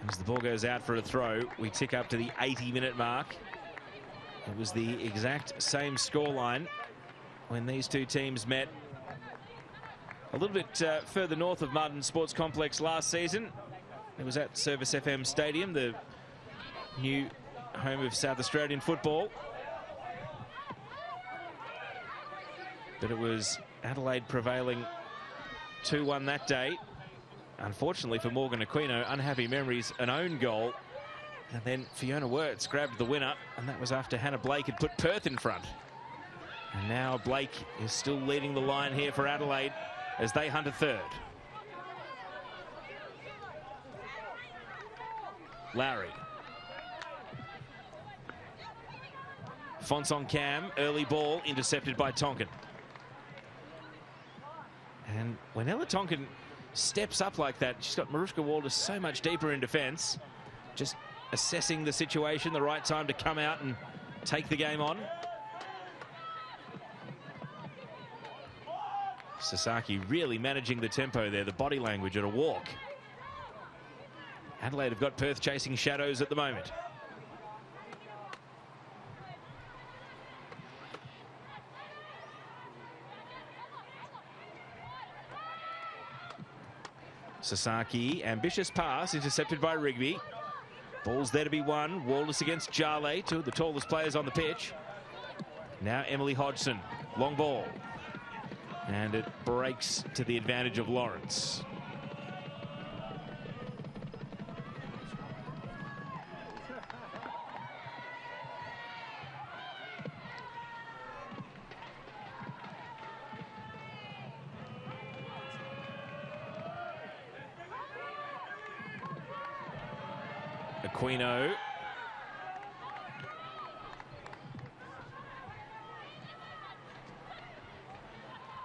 A: As the ball goes out for a throw, we tick up to the 80-minute mark. It was the exact same scoreline when these two teams met a little bit further north of Martin Sports Complex last season. It was at Service FM Stadium, the new home of South Australian football. But it was Adelaide prevailing 2-1 that day. Unfortunately for Morgan Aquino, unhappy memories, an own goal. And then Fiona Wirtz grabbed the winner, and that was after Hannah Blake had put Perth in front. And now Blake is still leading the line here for Adelaide as they hunt a third. Lowry. Fonson-Cam, early ball intercepted by Tonkin. And when Ella Tonkin steps up like that, she's got Marushka Waldes so much deeper in defence. Just assessing the situation, the right time to come out and take the game on. Sasaki really managing the tempo there, the body language at a walk. Adelaide have got Perth chasing shadows at the moment. Sasaki, ambitious pass, intercepted by Rigby. Ball's there to be won. Waldes against Jale, two of the tallest players on the pitch. Now Emily Hodgson, long ball. And it breaks to the advantage of Lawrence. Aquino.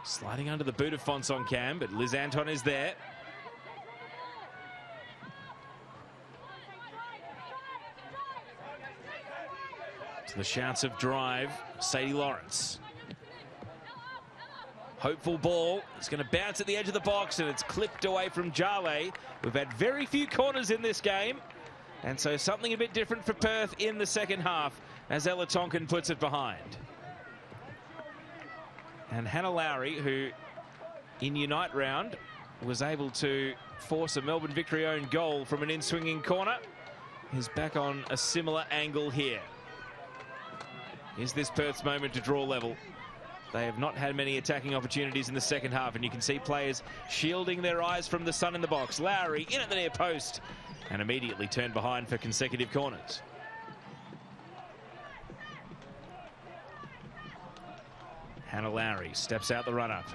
A: Sliding under the boot of Fonson-Cam, but Liz Anton is there. To the shouts of drive, Sadie Lawrence. Hopeful ball. It's going to bounce at the edge of the box, and it's clipped away from Jale. We've had very few corners in this game. And so something a bit different for Perth in the second half as Ella Tonkin puts it behind. And Hannah Lowry, who in Unite round was able to force a Melbourne Victory own goal from an in-swinging corner, is back on a similar angle here. Is this Perth's moment to draw level? They have not had many attacking opportunities in the second half, and you can see players shielding their eyes from the sun in the box. Lowry in at the near post and immediately turned behind for consecutive corners. Hannah Lowry steps out the run-up.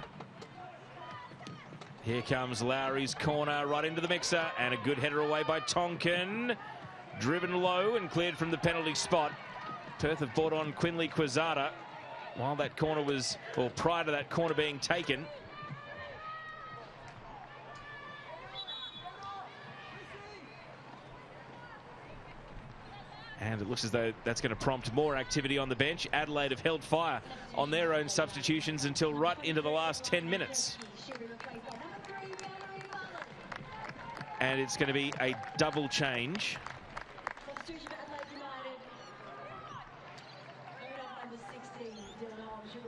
A: Here comes Lowry's corner right into the mixer, and a good header away by Tonkin. Driven low and cleared from the penalty spot. Perth have brought on Quinley Quezada while that corner was, or prior to that corner being taken. And it looks as though that's going to prompt more activity on the bench. Adelaide have held fire on their own substitutions until right into the last 10 minutes. And it's going to be a double change.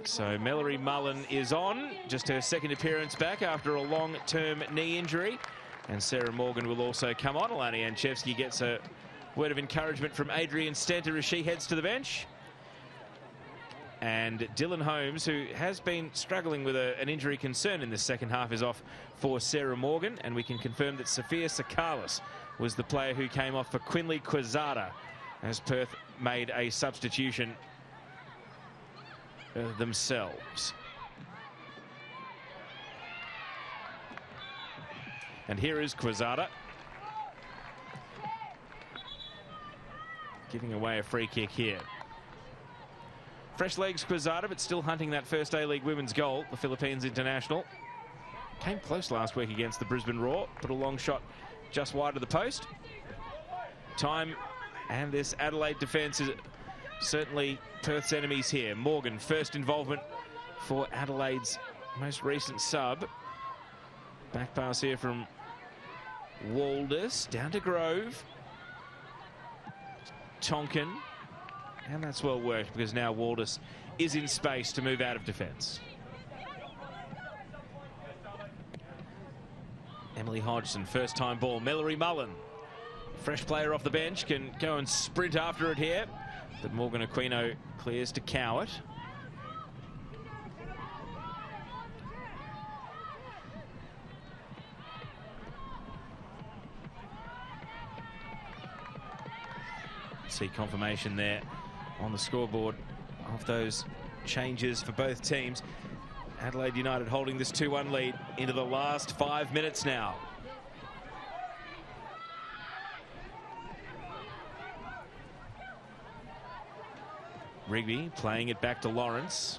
A: So Mallory Mullen is on, just her second appearance back after a long-term knee injury. And Sarah Morgan will also come on. Alana Janchevsky gets a word of encouragement from Adrian Stenter as she heads to the bench. And Dylan Holmes, who has been struggling with an injury concern in the second half, is off for Sarah Morgan. And we can confirm that Sophia Sakalis was the player who came off for Quinley Quezada as Perth made a substitution themselves. And here is Quezada giving away a free kick here. Fresh legs Quezada, but still hunting that first A-League women's goal. The Philippines international came close last week against the Brisbane Roar, put a long shot just wide of the post. Time, and this Adelaide defence is certainly Perth's enemies here. Morgan, first involvement for Adelaide's most recent sub. Back pass here from Waldus down to Grove. Tonkin, and that's well worked because now Waldus is in space to move out of defence. Emily Hodgson, first time ball. Mallory Mullen, fresh player off the bench, can go and sprint after it here. But Morgan Aquino clears to Cowart. See confirmation there on the scoreboard of those changes for both teams. Adelaide United holding this 2-1 lead into the last 5 minutes now. Rigby playing it back to Lawrence.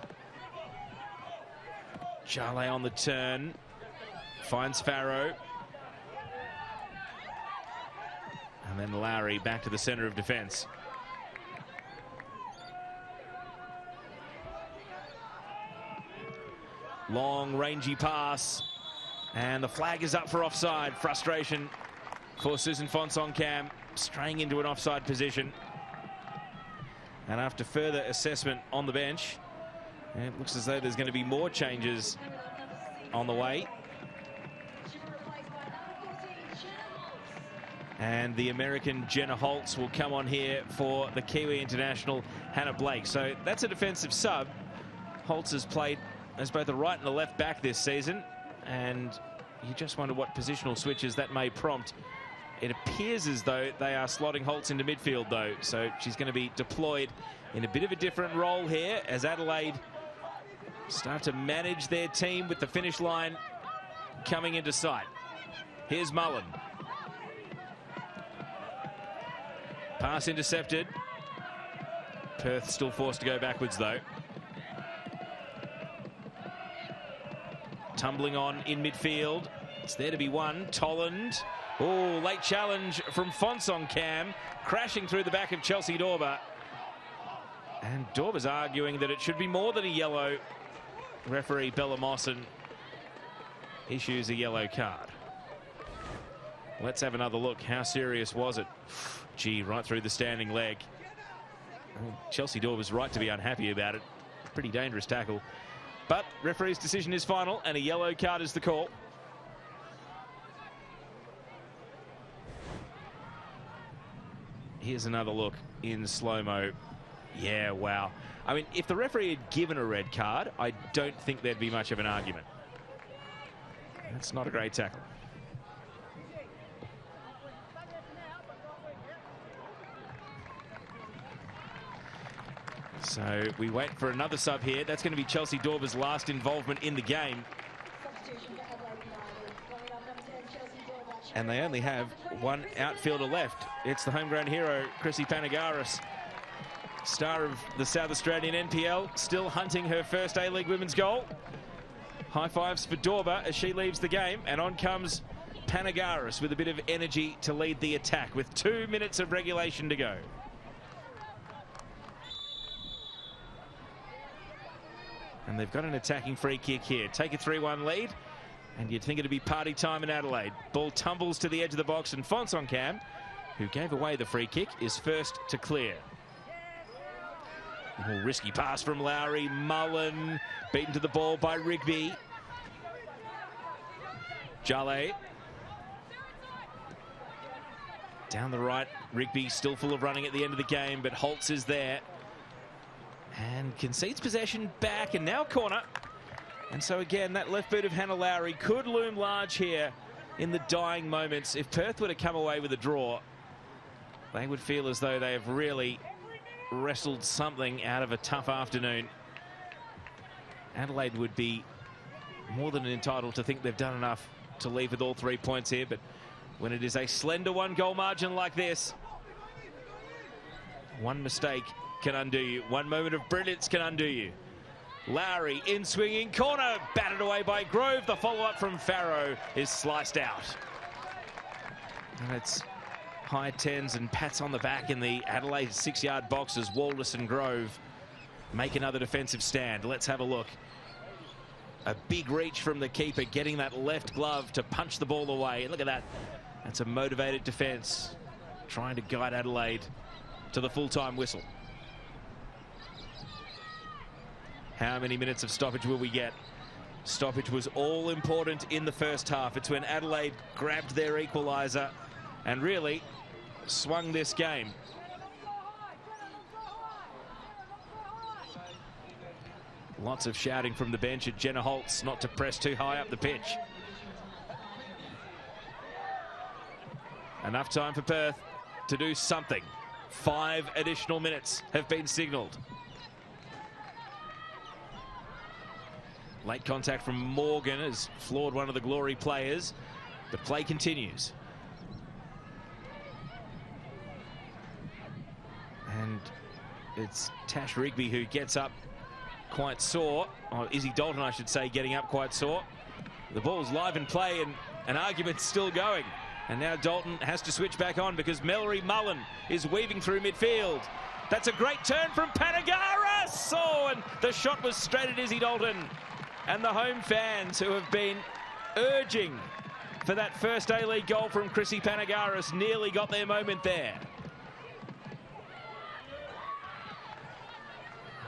A: Charle on the turn. Finds Farrow. And then Lowry back to the centre of defence. Long, rangy pass. And the flag is up for offside. Frustration for Susan Fonsong-Cam, straying into an offside position. And after further assessment on the bench, it looks as though there's going to be more changes on the way. And the American Jenna Holtz will come on here for the Kiwi international Hannah Blake. So that's a defensive sub. Holtz has played as both a right and a left back this season. And you just wonder what positional switches that may prompt. It appears as though they are slotting Holtz into midfield, though. So she's going to be deployed in a bit of a different role here as Adelaide start to manage their team with the finish line coming into sight. Here's Mullen. Pass intercepted. Perth still forced to go backwards, though. Tumbling on in midfield. It's there to be won. Tolland. Oh, late challenge from Fonsong-Cam, crashing through the back of Chelsea Dorber. And Dorber's arguing that it should be more than a yellow. Referee Bella Mawson issues a yellow card. Let's have another look. How serious was it? Gee, right through the standing leg. Chelsea Dorber's right to be unhappy about it. Pretty dangerous tackle. But referee's decision is final, and a yellow card is the call. Here's another look in slow-mo. Yeah, wow. I mean, if the referee had given a red card, I don't think there'd be much of an argument. That's not a great tackle. So we wait for another sub here. That's going to be Chelsea Dorber's last involvement in the game. And they only have one outfielder left. It's the homegrown hero, Chrissy Panagaris, star of the South Australian NPL, still hunting her first A-League women's goal. High fives for Dorber as she leaves the game, and on comes Panagaris with a bit of energy to lead the attack with 2 minutes of regulation to go. And they've got an attacking free kick here. Take a 3-1 lead, and you'd think it'd be party time in Adelaide. Ball tumbles to the edge of the box, and Fonsoncam, who gave away the free kick, is first to clear. A risky pass from Lowry. Mullen beaten to the ball by Rigby. Jale. Down the right, Rigby still full of running at the end of the game, but Holtz is there. And concedes possession back, and now corner. And so again, that left boot of Hannah Lowry could loom large here in the dying moments. If Perth were to come away with a draw, they would feel as though they have really wrestled something out of a tough afternoon. Adelaide would be more than entitled to think they've done enough to leave with all 3 points here, but when it is a slender 1-goal margin like this, one mistake can undo you. One moment of brilliance can undo you. Lowry in swinging corner, batted away by Grove. The follow-up from Farrow is sliced out. And it's high tens and pats on the back in the Adelaide 6-yard box as Wallis and Grove make another defensive stand. Let's have a look. A big reach from the keeper, getting that left glove to punch the ball away. Look at that. That's a motivated defense, trying to guide Adelaide to the full-time whistle. How many minutes of stoppage will we get? Stoppage was all important in the first half. It's when Adelaide grabbed their equaliser and really swung this game. Lots of shouting from the bench at Jenna Holtz not to press too high up the pitch. Enough time for Perth to do something. 5 additional minutes have been signalled. Late contact from Morgan has floored one of the Glory players. The play continues. And it's Tash Rigby who gets up quite sore. Or Izzy Dalton, I should say, getting up quite sore. The ball's live in play and an argument's still going. And now Dalton has to switch back on because Mallory Mullen is weaving through midfield. That's a great turn from Panagaris! Oh, and the shot was straight at Izzy Dalton. And the home fans who have been urging for that first A-League goal from Chrissy Panagaris nearly got their moment there.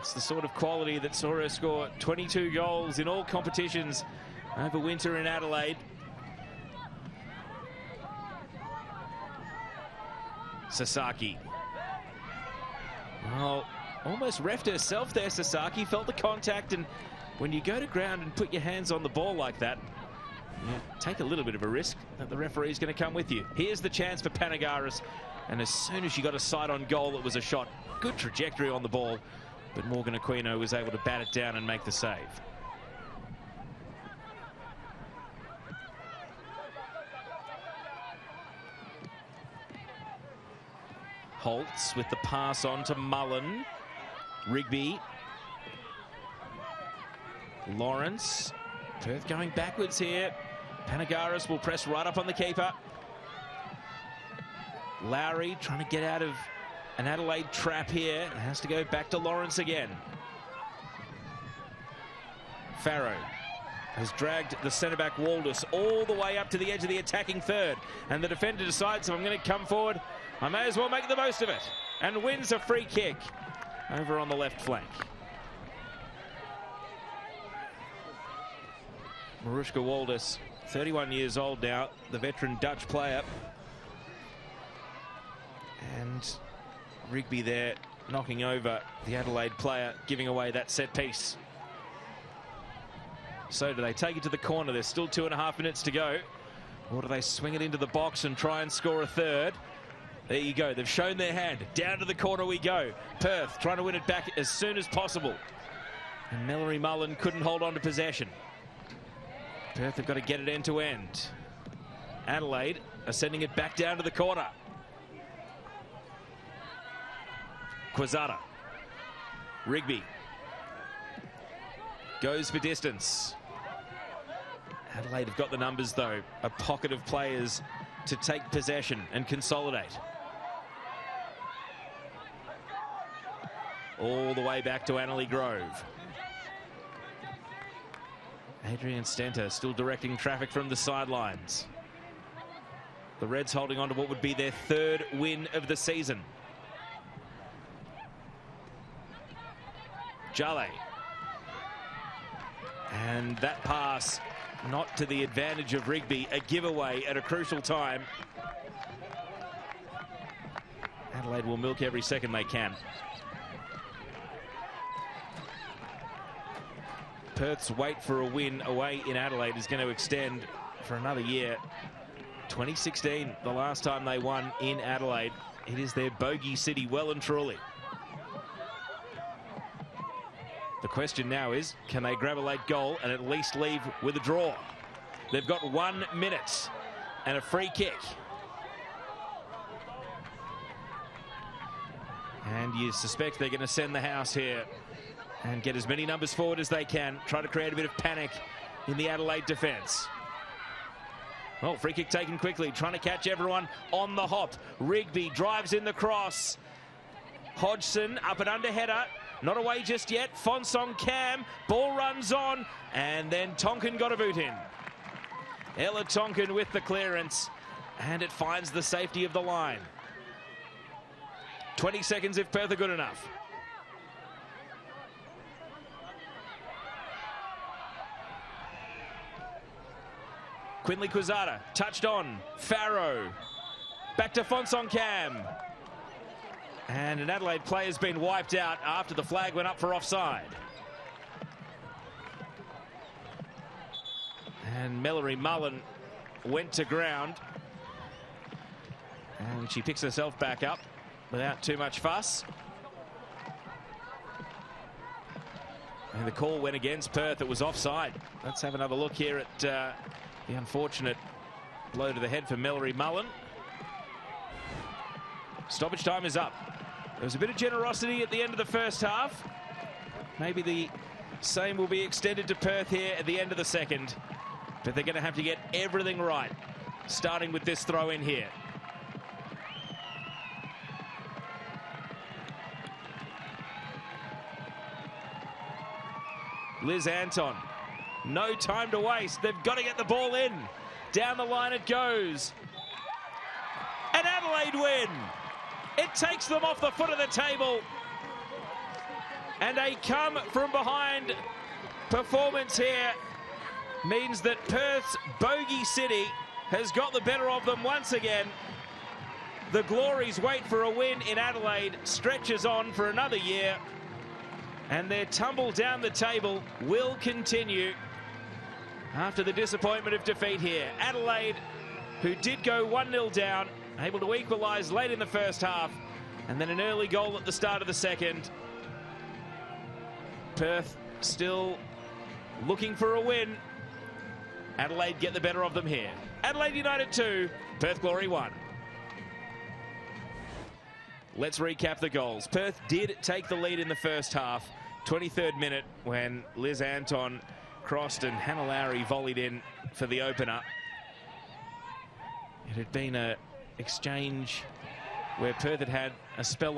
A: It's the sort of quality that saw her score 22 goals in all competitions over winter in Adelaide. Sasaki. Well, almost reffed herself there, Sasaki. Felt the contact, and when you go to ground and put your hands on the ball like that, you take a little bit of a risk that the referee's going to come with you. Here's the chance for Panagaris, and as soon as she got a sight on goal, it was a shot. Good trajectory on the ball, but Morgan Aquino was able to bat it down and make the save. Holtz with the pass on to Mullen. Rigby. Lawrence. Perth going backwards here. Panagaris will press right up on the keeper. Lowry trying to get out of an Adelaide trap here. It has to go back to Lawrence again. Farrow has dragged the centre-back Wallis all the way up to the edge of the attacking third. And the defender decides, if I'm going to come forward, I may as well make the most of it. And wins a free kick over on the left flank. Marushka Waldus, 31 years old now, the veteran Dutch player. And Rigby there knocking over the Adelaide player, giving away that set piece. So do they take it to the corner? There's still 2.5 minutes to go. Or do they swing it into the box and try and score a third? There you go. They've shown their hand. Down to the corner we go. Perth trying to win it back as soon as possible. And Mallory Mullen couldn't hold on to possession. Perth have got to get it end to end. Adelaide are sending it back down to the corner. Quezada. Rigby. Goes for distance. Adelaide have got the numbers though. A pocket of players to take possession and consolidate. All the way back to Annalee Grove. Adrian Stenter still directing traffic from the sidelines. The Reds holding on to what would be their 3rd win of the season. Jale. And that pass not to the advantage of Rigby, a giveaway at a crucial time. Adelaide will milk every second they can. Perth's wait for a win away in Adelaide is going to extend for another year. 2016, the last time they won in Adelaide. It is their bogey city well and truly. The question now is, can they grab a late goal and at least leave with a draw? They've got 1 minute and a free kick. And you suspect they're going to send the house here and get as many numbers forward as they can. Try to create a bit of panic in the Adelaide defence. Well, free kick taken quickly, trying to catch everyone on the hop. Rigby drives in the cross. Hodgson up and under header. Not away just yet. Fonsong Cam. Ball runs on. And then Tonkin got a boot in. Ella Tonkin with the clearance. And it finds the safety of the line. 20 seconds if Perth are good enough. Quinley Quezada touched on. Farrow. Back to Fonsong Cam. And an Adelaide player's been wiped out after the flag went up for offside. And Mallory Mullen went to ground. And she picks herself back up without too much fuss. And the call went against Perth. It was offside. Let's have another look here at the unfortunate blow to the head for Mallory Mullen. Stoppage time is up. There was a bit of generosity at the end of the first half. Maybe the same will be extended to Perth here at the end of the second. But they're going to have to get everything right, starting with this throw in here. Liz Anton, no time to waste. They've got to get the ball in. Down the line it goes. And Adelaide win. It takes them off the foot of the table. And a come from behind performance here means that Perth's bogey city has got the better of them once again. The Glories wait for a win in Adelaide stretches on for another year. And their tumble down the table will continue after the disappointment of defeat here. Adelaide, who did go 1-0 down, able to equalise late in the first half, and then an early goal at the start of the second. Perth still looking for a win. Adelaide get the better of them here. Adelaide United 2, Perth Glory 1. Let's recap the goals. Perth did take the lead in the first half. 23rd minute when Liz Anton crossed and Hannah Lowry volleyed in for the opener. It had been an exchange where Perth had had a spell